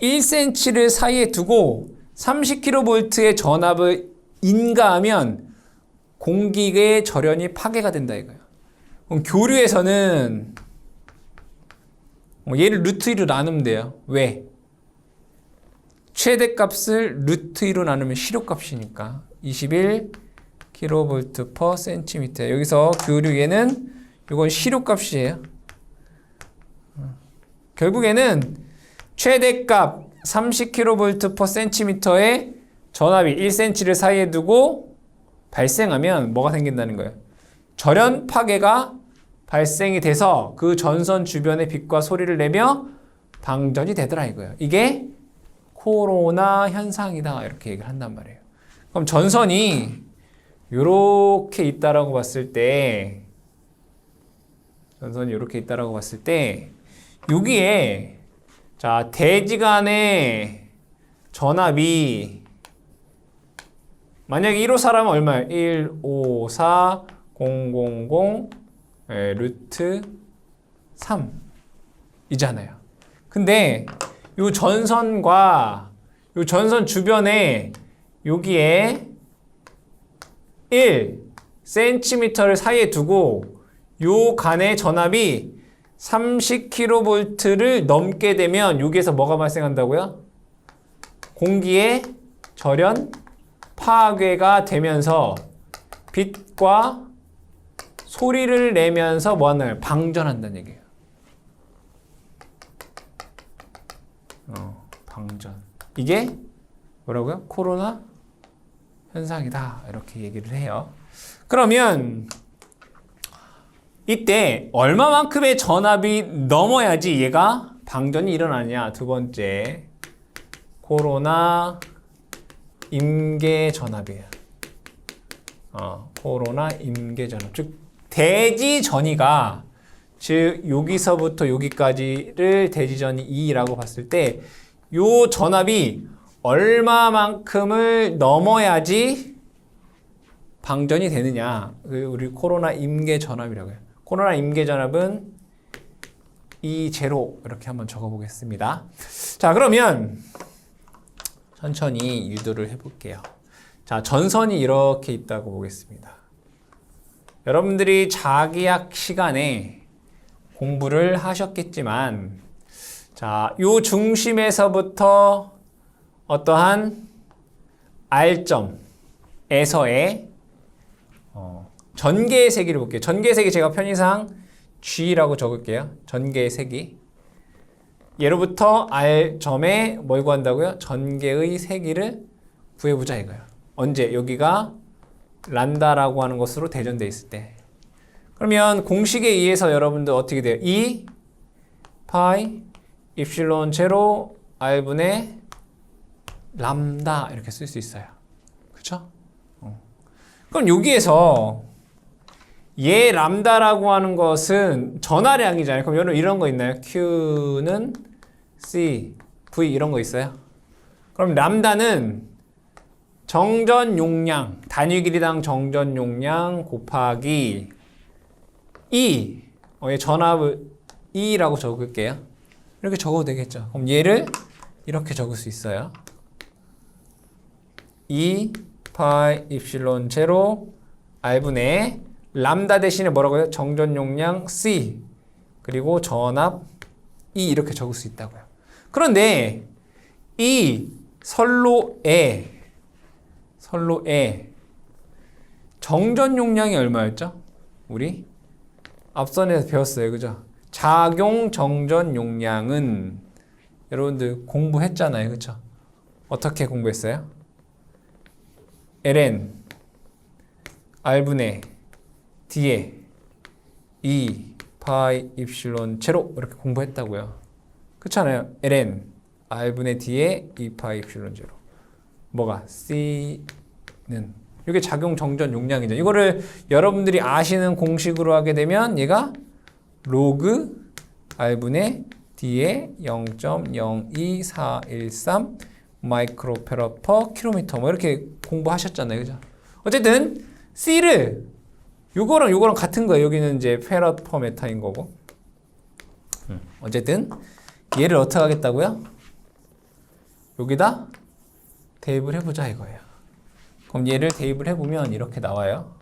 1cm를 사이에 두고 30kV의 전압을 인가하면 공기의 절연이 파괴가 된다 이거예요. 그럼 교류에서는 얘를 루트 2로 나누면 돼요. 왜? 최대값을 루트 2로 나누면 실효값이니까 21kV/cm. 여기서 교류에는 이건 실효값이에요. 결국에는 최대값 30kV/cm의 전압이 1cm를 사이에 두고 발생하면 뭐가 생긴다는 거예요? 절연 파괴가 발생이 돼서 그 전선 주변에 빛과 소리를 내며 방전이 되더라 이거예요. 이게 코로나 현상이다 이렇게 얘기를 한단 말이에요. 그럼 전선이 이렇게 있다라고 봤을 때 여기에 자 대지 간의 전압이 만약에 154라면 얼마예요? 154,000 루트 3이잖아요. 근데 요 전선과 요 전선 주변에 여기에 1cm를 사이에 두고 요 간의 전압이 30kV를 넘게 되면 여기에서 뭐가 발생한다고요? 공기의 절연 파괴가 되면서 빛과 소리를 내면서 뭐하나요? 방전한다는 얘기예요. 방전. 이게 뭐라고요? 코로나 현상이다. 이렇게 얘기를 해요. 그러면 이때 얼마만큼의 전압이 넘어야지 얘가 방전이 일어나냐? 두 번째, 코로나 임계 전압이에요. 코로나 임계 전압. 즉 대지 전이가 즉 여기서부터 여기까지를 대지 전이 2라고 봤을 때 요 전압이 얼마만큼을 넘어야지 방전이 되느냐? 우리 코로나 임계 전압이라고 해요. 코로나 임계 전압은 E0 이렇게 한번 적어보겠습니다. 자, 그러면 천천히 유도를 해볼게요. 자, 전선이 이렇게 있다고 보겠습니다. 여러분들이 자기학 시간에 공부를 하셨겠지만, 자, 요 중심에서부터 어떠한 R점에서의 전개의 세기를 볼게요. 전개의 세기 제가 편의상 G라고 적을게요. 전개의 세기. 예로부터 R점에 뭘 구한다고요? 전개의 세기를 구해보자 이거예요. 언제? 여기가 란다라고 하는 것으로 대전돼 있을 때. 그러면 공식에 의해서 여러분들 어떻게 돼요? 2 파이 입실론 제로 R분의 람다 이렇게 쓸 수 있어요. 그쵸? 그럼 여기에서 얘 람다라고 하는 것은 전하량이잖아요. 그럼 여러분 이런 거 있나요? Q는 C, V 이런 거 있어요? 그럼 람다는 정전 용량, 단위 길이당 정전 용량 곱하기 E, 얘 전압을 E라고 적을게요. 이렇게 적어도 되겠죠. 그럼 얘를 이렇게 적을 수 있어요. 2 파이 입실론 제로 R분의 람다 대신에 뭐라고요? 정전 용량 C 그리고 전압 E 이렇게 적을 수 있다고요. 그런데 이 선로에 정전 용량이 얼마였죠? 우리 앞선에서 배웠어요. 그죠? 작용 정전 용량은 여러분들 공부했잖아요. 그죠? 어떻게 공부했어요? ln R분의 D에 2 파이 입실론 제로 이렇게 공부했다고요. 그렇잖아요. ln R분의 D에 2 파이 입실론 제로. 뭐가? C는 이게 작용 정전 용량이죠. 이거를 여러분들이 아시는 공식으로 하게 되면 얘가 로그 R분의 D에 0.02413 마이크로페럿 퍼 킬로미터 뭐 이렇게 공부하셨잖아요. 그죠? 어쨌든 C를 요거랑 같은 거예요. 여기는 이제 페럿 퍼 메타인 거고. 어쨌든 얘를 어떻게 하겠다고요? 여기다 대입을 해보자 이거예요. 그럼 얘를 대입을 해보면 이렇게 나와요.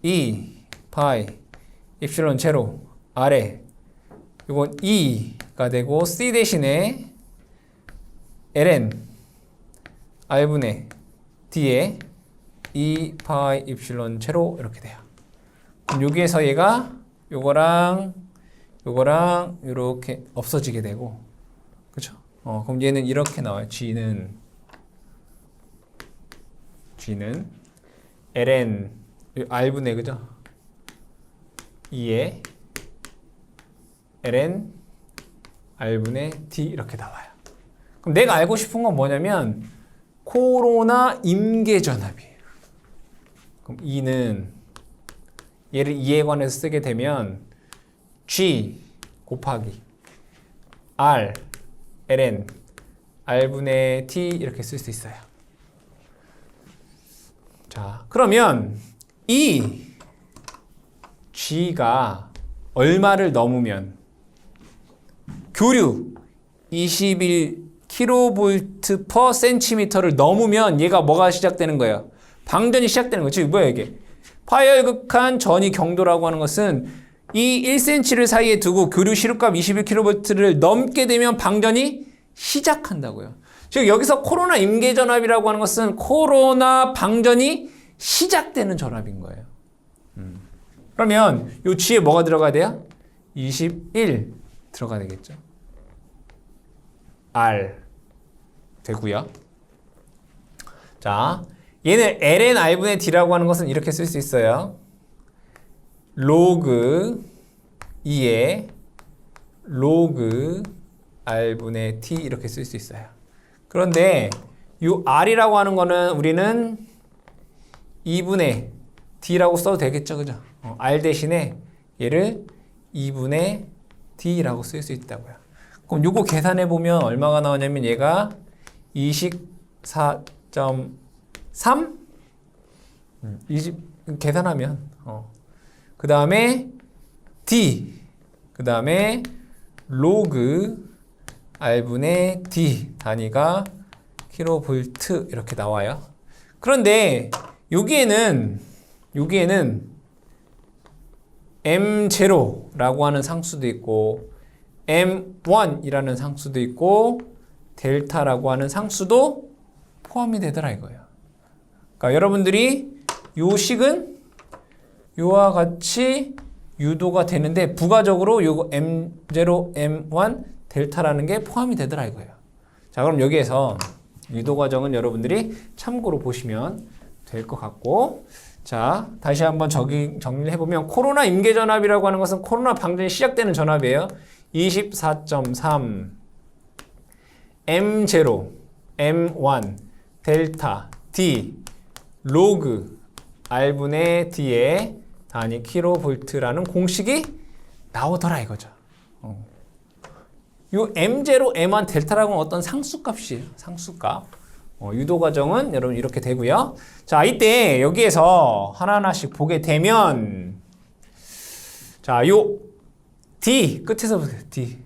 2 파이 입실론 제로 아래 이건 2가 되고 C 대신에 ln R분의 D에 2 파이 입실론 제로 이렇게 돼요. 그럼 여기에서 얘가 요거랑 이렇게 없어지게 되고, 그렇죠? 그럼 얘는 이렇게 나와요. G는 ln R분의 그죠? 2에 ln R분의 D 이렇게 나와요. 그럼 내가 알고 싶은 건 뭐냐면 코로나 임계 전압이에요. 그럼 E는 얘를 2에 관해서 쓰게 되면 G 곱하기 R ln R분의 T 이렇게 쓸 수 있어요. 자, 그러면 이 G가 얼마를 넘으면 교류 21kV per cm를 넘으면 얘가 뭐가 시작되는 거예요? 방전이 시작되는 거죠. 뭐야 이게? 파열극한 전이 경도라고 하는 것은 이 1cm를 사이에 두고 교류 시루값 21kV를 넘게 되면 방전이 시작한다고요. 즉 여기서 코로나 임계 전압이라고 하는 것은 코로나 방전이 시작되는 전압인 거예요. 그러면 요 G에 뭐가 들어가야 돼요? 21 들어가야 되겠죠. R 되고요. 자, 얘는 ln R분의 D라고 하는 것은 이렇게 쓸 수 있어요. 로그 2에 로그 R분의 T 이렇게 쓸 수 있어요. 그런데 이 R이라고 하는 거는 우리는 2분의 D라고 써도 되겠죠. 그죠? R 대신에 얘를 2분의 D라고 쓸 수 있다고요. 그럼 요거 계산해 보면 얼마가 나오냐면 얘가 24.3 계산하면 그 다음에 D 그 다음에 로그 R분의 D 단위가 킬로볼트 이렇게 나와요. 그런데 여기에는 M0라고 하는 상수도 있고 M1이라는 상수도 있고 델타라고 하는 상수도 포함이 되더라 이거예요. 그러니까 여러분들이 요 식은 요와 같이 유도가 되는데 부가적으로 요거 M0, M1, 델타라는 게 포함이 되더라 이거예요. 자, 그럼 여기에서 유도 과정은 여러분들이 참고로 보시면 될 것 같고, 자, 다시 한번 정리를 해보면 코로나 임계 전압이라고 하는 것은 코로나 방전이 시작되는 전압이에요. 24.3 M0, M1, 델타, D, 로그 R분의 D의 단위 킬로볼트라는 공식이 나오더라 이거죠. 요 M0, M1, 델타라고 하는 어떤 상수값이에요. 상수값. 유도 과정은 여러분 이렇게 되고요. 자, 이때 여기에서 하나하나씩 보게 되면 자, 요 D 끝에서 보세요. D.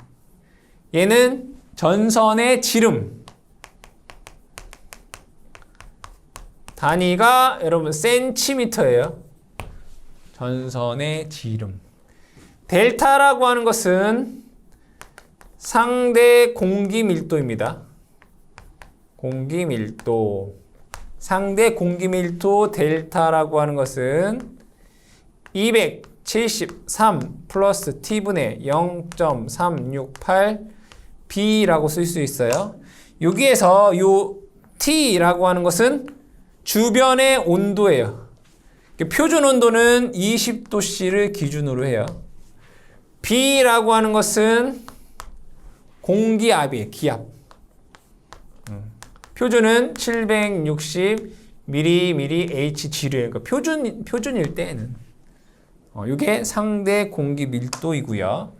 얘는 전선의 지름. 단위가 여러분 센티미터예요. 전선의 지름. 델타라고 하는 것은 상대 공기 밀도입니다. 공기 밀도. 상대 공기 밀도 델타라고 하는 것은 273 플러스 t분의 0.368 b라고 쓸 수 있어요. 여기에서 요 t라고 하는 것은 주변의 온도예요. 표준 온도는 20도씨를 기준으로 해요. b라고 하는 것은 공기압이에요. 기압. 표준은 760 mmHg래요. 그러니까 표준일 때는 이게 상대 공기 밀도이고요.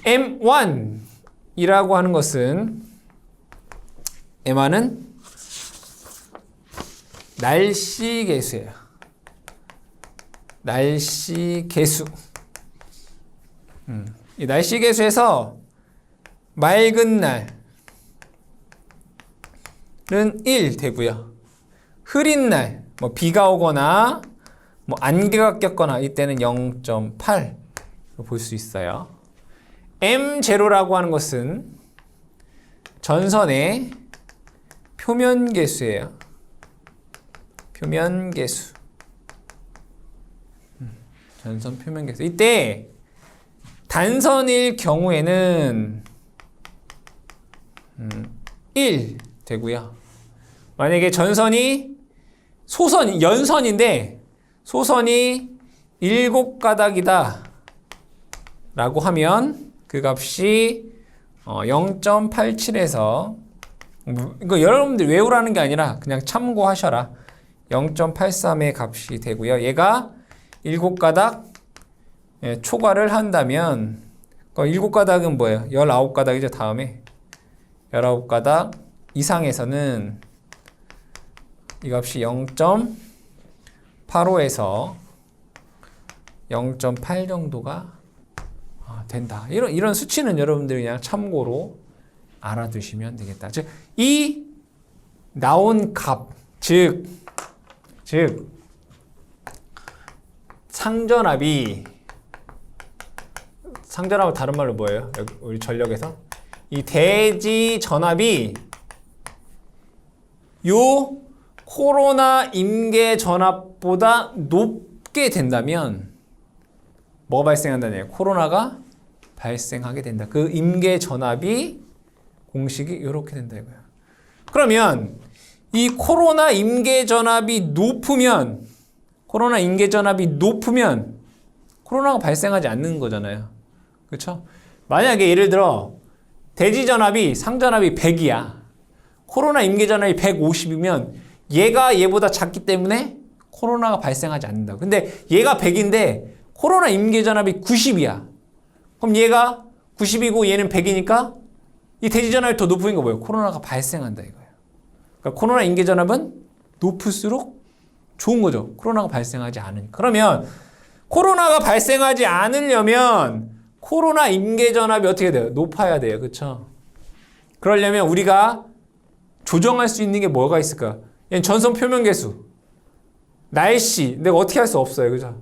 M1이라고 하는 것은 M1은 날씨 계수예요. 날씨 계수. 이 날씨 계수에서 맑은 날은 1 되고요. 흐린 날, 뭐 비가 오거나 뭐 안개가 꼈거나 이때는 0.8 볼 수 있어요. M0라고 하는 것은 전선의 표면 계수예요. 표면 계수. 전선 표면 계수. 이때 단선일 경우에는 1 되고요. 만약에 전선이 연선인데 소선이 7가닥이다 라고 하면 그 값이 0.87에서 이거 여러분들 외우라는 게 아니라 그냥 참고하셔라. 0.83의 값이 되고요. 얘가 7가닥 초과를 한다면 7가닥은 뭐예요? 19가닥이죠. 다음에 19가닥 이상에서는 이 값이 0.85에서 0.8 정도가 된다. 이런 수치는 여러분들이 그냥 참고로 알아두시면 되겠다. 즉, 이 나온 값, 즉 상전압이 다른 말로 뭐예요? 여기 우리 전력에서 이 대지 전압이 요 코로나 임계 전압보다 높게 된다면 뭐가 발생한다냐? 코로나가 발생하게 된다. 그 임계 전압이 공식이 이렇게 된다 이거야. 그러면 이 코로나 임계 전압이 높으면 코로나가 발생하지 않는 거잖아요. 그렇죠? 만약에 예를 들어 대지 전압이 상전압이 100이야. 코로나 임계 전압이 150이면 얘가 얘보다 작기 때문에 코로나가 발생하지 않는다. 근데 얘가 100인데 코로나 임계 전압이 90이야. 그럼 얘가 90이고 얘는 100이니까 이 대지 전압이 더 높은 거 뭐예요? 코로나가 발생한다 이거예요. 그러니까 코로나 임계 전압은 높을수록 좋은 거죠. 코로나가 발생하지 않으니까. 그러면 코로나가 발생하지 않으려면 코로나 임계 전압이 어떻게 돼요? 높아야 돼요. 그렇죠? 그러려면 우리가 조정할 수 있는 게 뭐가 있을까? 전선 표면 계수, 날씨, 내가 어떻게 할 수 없어요. 그죠?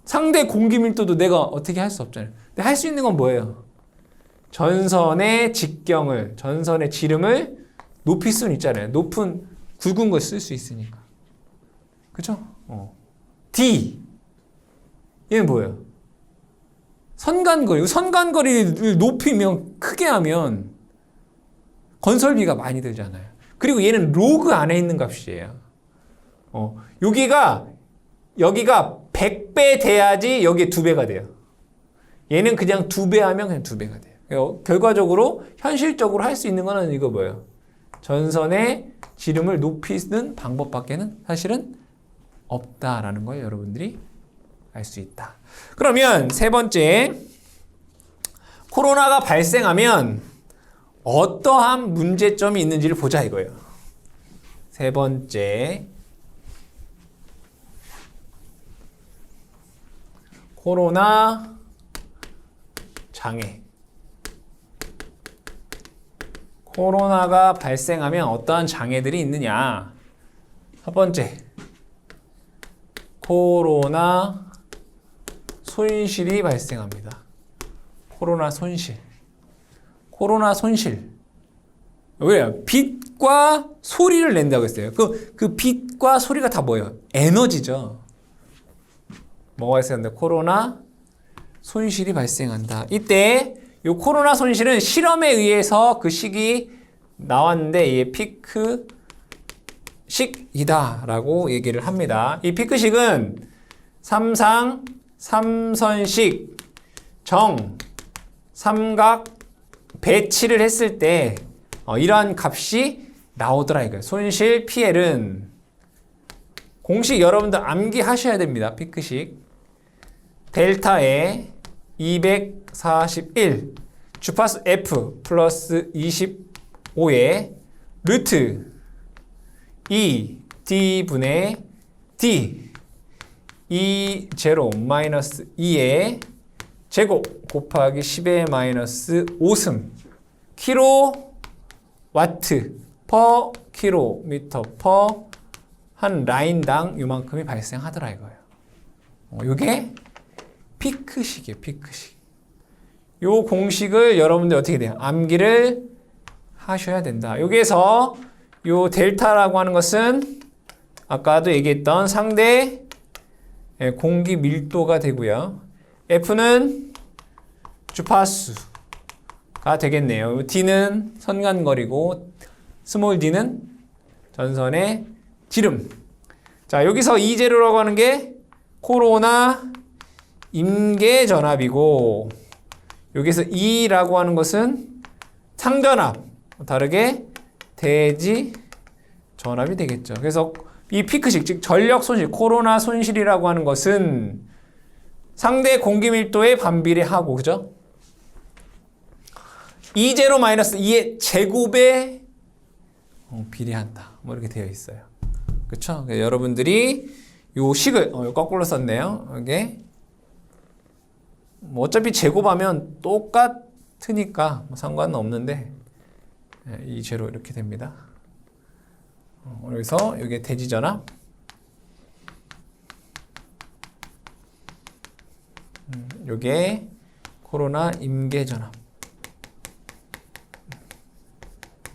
상대 공기 밀도도 내가 어떻게 할 수 없잖아요. 근데 할 수 있는 건 뭐예요? 전선의 직경을, 전선의 지름을 높일 수는 있잖아요. 높은 굵은 걸 쓸 수 있으니까. 그죠? D. 얘는 뭐예요? 선간거리. 선간거리를 높이면, 크게 하면 건설비가 많이 들잖아요. 그리고 얘는 로그 안에 있는 값이에요. 여기가 100배 돼야지 여기에 2배가 돼요. 얘는 그냥 2배 하면 그냥 2배가 돼요. 결과적으로 현실적으로 할 수 있는 거는 이거 뭐예요? 전선의 지름을 높이는 방법밖에는 사실은 없다라는 걸 여러분들이 알 수 있다. 그러면 세 번째, 코로나가 발생하면 어떠한 문제점이 있는지를 보자 이거예요. 세 번째, 코로나 장애. 코로나가 발생하면 어떠한 장애들이 있느냐? 첫 번째, 코로나 손실이 발생합니다. 코로나 손실. 코로나 손실. 왜요? 빛과 소리를 낸다고 했어요. 그 빛과 소리가 다 뭐예요? 에너지죠. 뭐가 있었는데 코로나 손실이 발생한다. 이때 이 코로나 손실은 실험에 의해서 그 식이 나왔는데 이게 피크식이다라고 얘기를 합니다. 이 피크식은 삼상 삼선식 삼각 배치를 했을 때 이러한 값이 나오더라 이거예요. 손실 PL은 공식 여러분들 암기하셔야 됩니다. 피크식 델타에 241 주파수 F 플러스 25에 루트 2 D분의 D 2제로 마이너스 2의 제곱 곱하기 10의 마이너스 5승 킬로와트 퍼 킬로미터 퍼 한 라인당 요만큼이 발생하더라 이거예요. 요게 피크식이에요. 피크식. 요 공식을 여러분들 어떻게 돼요? 암기를 하셔야 된다. 여기에서 요 델타라고 하는 것은 아까도 얘기했던 상대 공기 밀도가 되고요. F는 주파수가 되겠네요. D는 선간거리고 스몰 d는 전선의 지름. 자, 여기서 이제로라고 하는 게 코로나 임계 전압이고 여기서 E라고 하는 것은 상전압, 다르게 대지 전압이 되겠죠. 그래서 이 피크식, 즉 전력 손실, 코로나 손실이라고 하는 것은 상대 공기 밀도에 반비례하고, 그죠? E0 마이너스 2의 제곱에 비례한다. 뭐 이렇게 되어 있어요. 그렇죠? 여러분들이 요 식을 거꾸로 썼네요. 이게 뭐 어차피 제곱하면 똑같으니까 뭐 상관은 없는데 이 제로 이렇게 됩니다. 그래서 이게 대지전압, 요게 코로나 임계전압.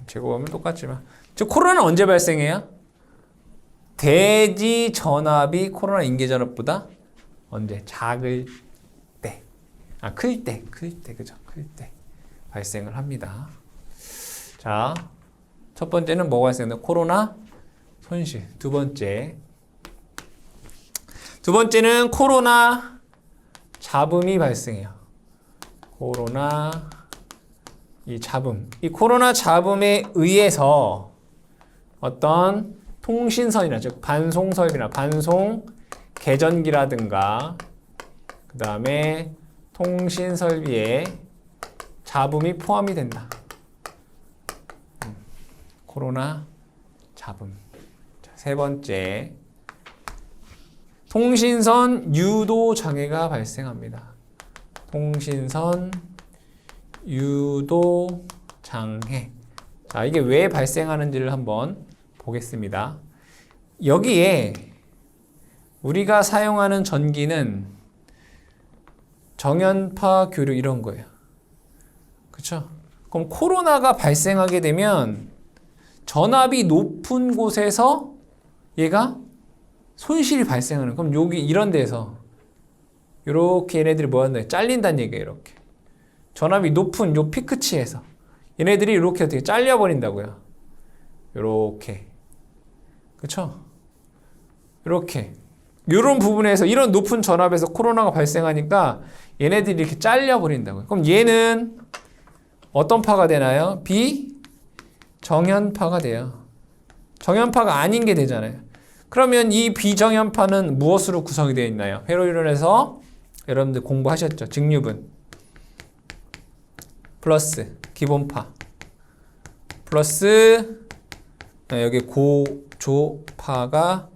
제곱하면 똑같지만, 즉 코로나는 언제 발생해요? 대지 전압이 코로나 임계전압보다 언제? 작을 때. 클 때, 그죠? 클 때 발생을 합니다. 자, 첫 번째는 뭐가 발생해요? 코로나 손실. 두 번째는 코로나 잡음이 발생해요. 코로나 이 잡음. 이 코로나 잡음에 의해서 어떤 통신선이나 즉 반송설비나 반송 계전기라든가 그 다음에 통신설비에 잡음이 포함이 된다. 코로나 잡음. 자, 세 번째. 통신선 유도 장애가 발생합니다. 통신선 유도 장애. 자, 이게 왜 발생하는지를 한번 보겠습니다. 여기에 우리가 사용하는 전기는 정연파 교류 이런 거예요. 그렇죠? 그럼 코로나가 발생하게 되면 전압이 높은 곳에서 얘가 손실이 발생하는. 그럼 여기 이런 데서 이렇게 얘네들이 뭐 한다? 잘린다는 얘기예요. 이렇게 전압이 높은 요 피크치에서 얘네들이 이렇게 어떻게 잘려버린다고요. 이렇게. 그렇죠? 이렇게 이런 부분에서 이런 높은 전압에서 코로나가 발생하니까 얘네들이 이렇게 잘려버린다고요. 그럼 얘는 어떤 파가 되나요? 비정연파가 돼요. 정연파가 아닌 게 되잖아요. 그러면 이 비정연파는 무엇으로 구성이 되어 있나요? 회로 이론에서 여러분들 공부하셨죠? 직류분 플러스 기본파 플러스 여기 고조파가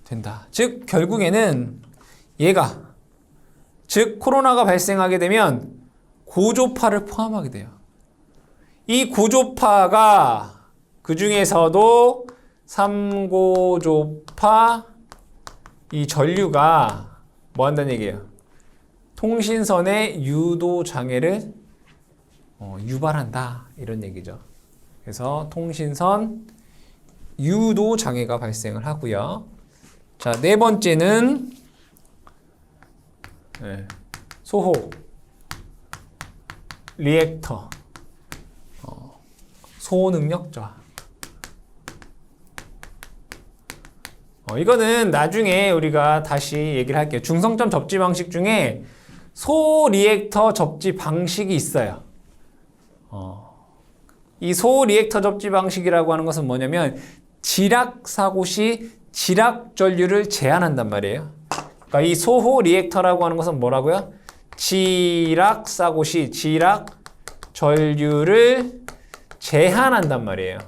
된다. 즉 결국에는 얘가 즉 코로나가 발생하게 되면 고조파를 포함하게 돼요. 이 고조파가 그 중에서도 3고조파 이 전류가 뭐 한다는 얘기예요? 통신선의 유도 장애를 유발한다 이런 얘기죠. 그래서 통신선 유도 장애가 발생을 하고요. 자, 네 번째는 소호 리액터 소호 능력 저하. 이거는 나중에 우리가 다시 얘기를 할게요. 중성점 접지 방식 중에 소 리액터 접지 방식이 있어요. 이 소 리액터 접지 방식이라고 하는 것은 뭐냐면 지락 사고 시 지락 전류를 제한한단 말이에요. 그러니까 이 소호 리액터라고 하는 것은 뭐라고요? 지락 사고 시 지락 전류를 제한한단 말이에요.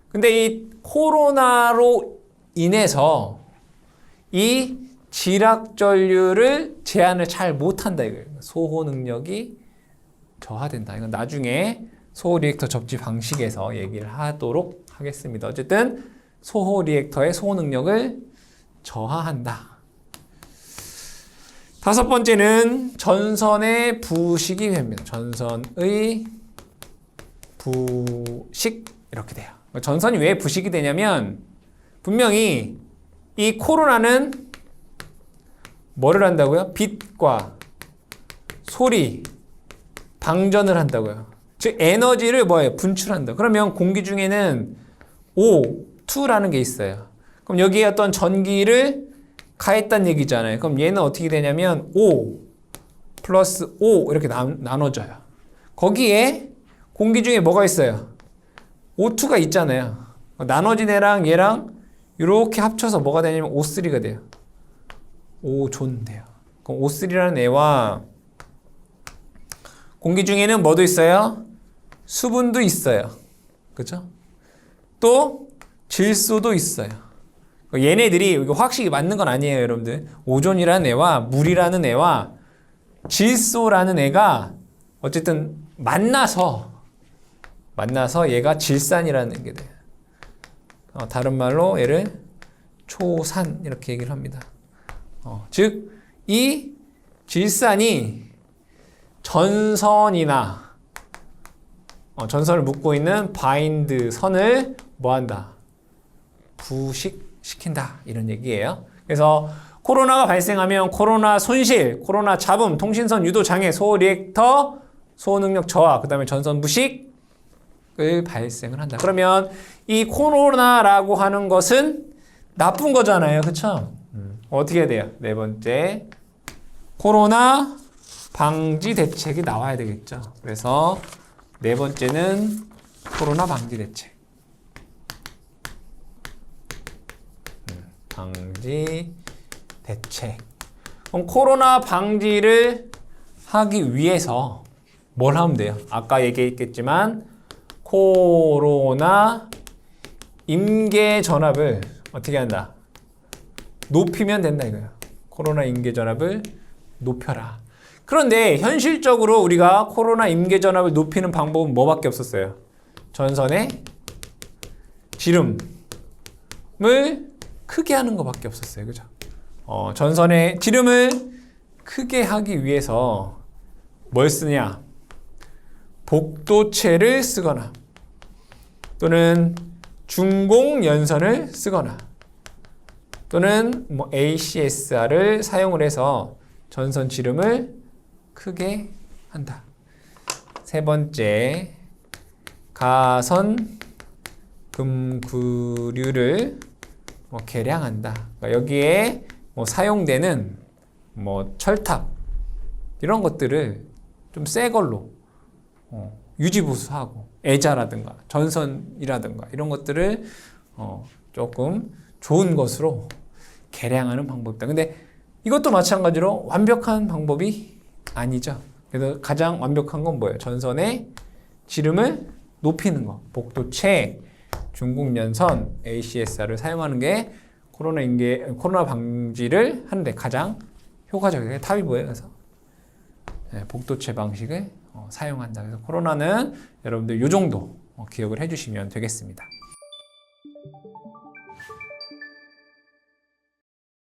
근데 이 코로나로 인해서 이 지락 전류를 제한을 잘 못한다 이거예요. 소호 능력이 저하된다. 이건 나중에 소호 리액터 접지 방식에서 얘기를 하도록 하겠습니다. 어쨌든 소호 리액터의 소호 능력을 저하한다. 다섯 번째는 전선의 부식이 됩니다. 전선의 부식 이렇게 돼요. 전선이 왜 부식이 되냐면 분명히 이 코로나는 뭐를 한다고요? 빛과 소리 방전을 한다고요. 즉 에너지를 뭐예요? 분출한다. 그러면 공기 중에는 O2라는 게 있어요. 그럼 여기에 어떤 전기를 가했다는 얘기잖아요. 그럼 얘는 어떻게 되냐면 O 플러스 O 이렇게 나눠져요. 거기에 공기 중에 뭐가 있어요? O2가 있잖아요. 나눠진 애랑 얘랑 이렇게 합쳐서 뭐가 되냐면 O3가 돼요. 오존 돼요. 그럼 O3라는 애와 공기 중에는 뭐도 있어요? 수분도 있어요. 그죠? 또 질소도 있어요. 얘네들이 이거 확실히 맞는 건 아니에요, 여러분들. 오존이라는 애와 물이라는 애와 질소라는 애가 어쨌든 만나서 얘가 질산이라는 게 돼요. 다른 말로 얘를 초산 이렇게 얘기를 합니다. 즉 이 질산이 전선이나 전선을 묶고 있는 바인드 선을 뭐한다? 부식시킨다 이런 얘기예요. 그래서 코로나가 발생하면 코로나 손실, 코로나 잡음, 통신선 유도 장애, 소호 리액터, 소호 능력 저하, 그 다음에 전선 부식을 발생을 한다. 그러면 이 코로나라고 하는 것은 나쁜 거잖아요. 그쵸? 어떻게 해야 돼요? 네 번째, 코로나 방지 대책이 나와야 되겠죠. 그래서 네 번째는 코로나 방지 대책. 방지 대책. 그럼 코로나 방지를 하기 위해서 뭘 하면 돼요? 아까 얘기했겠지만 코로나 임계 전압을 어떻게 한다? 높이면 된다 이거예요. 코로나 임계 전압을 높여라. 그런데 현실적으로 우리가 코로나 임계 전압을 높이는 방법은 뭐밖에 없었어요? 전선의 지름을 크게 하는 것밖에 없었어요. 그죠? 전선의 지름을 크게 하기 위해서 뭘 쓰냐? 복도체를 쓰거나 또는 중공연선을 쓰거나 또는 뭐 ACSR을 사용을 해서 전선 지름을 크게 한다. 세 번째, 가선 금구류를 개량한다. 그러니까 여기에 사용되는 철탑 이런 것들을 좀 새 걸로 유지보수하고 애자라든가 전선이라든가 이런 것들을 조금 좋은 것으로 개량하는 방법이다. 근데 이것도 마찬가지로 완벽한 방법이 아니죠. 그래서 가장 완벽한 건 뭐예요? 전선의 지름을 높이는 거. 복도체, 중공연선, ACSR을 사용하는 게 코로나 방지를 하는데 가장 효과적이에요. 답이 뭐예요? 그래서 복도체 방식을 사용한다. 그래서 코로나는 여러분들 이 정도 기억을 해주시면 되겠습니다.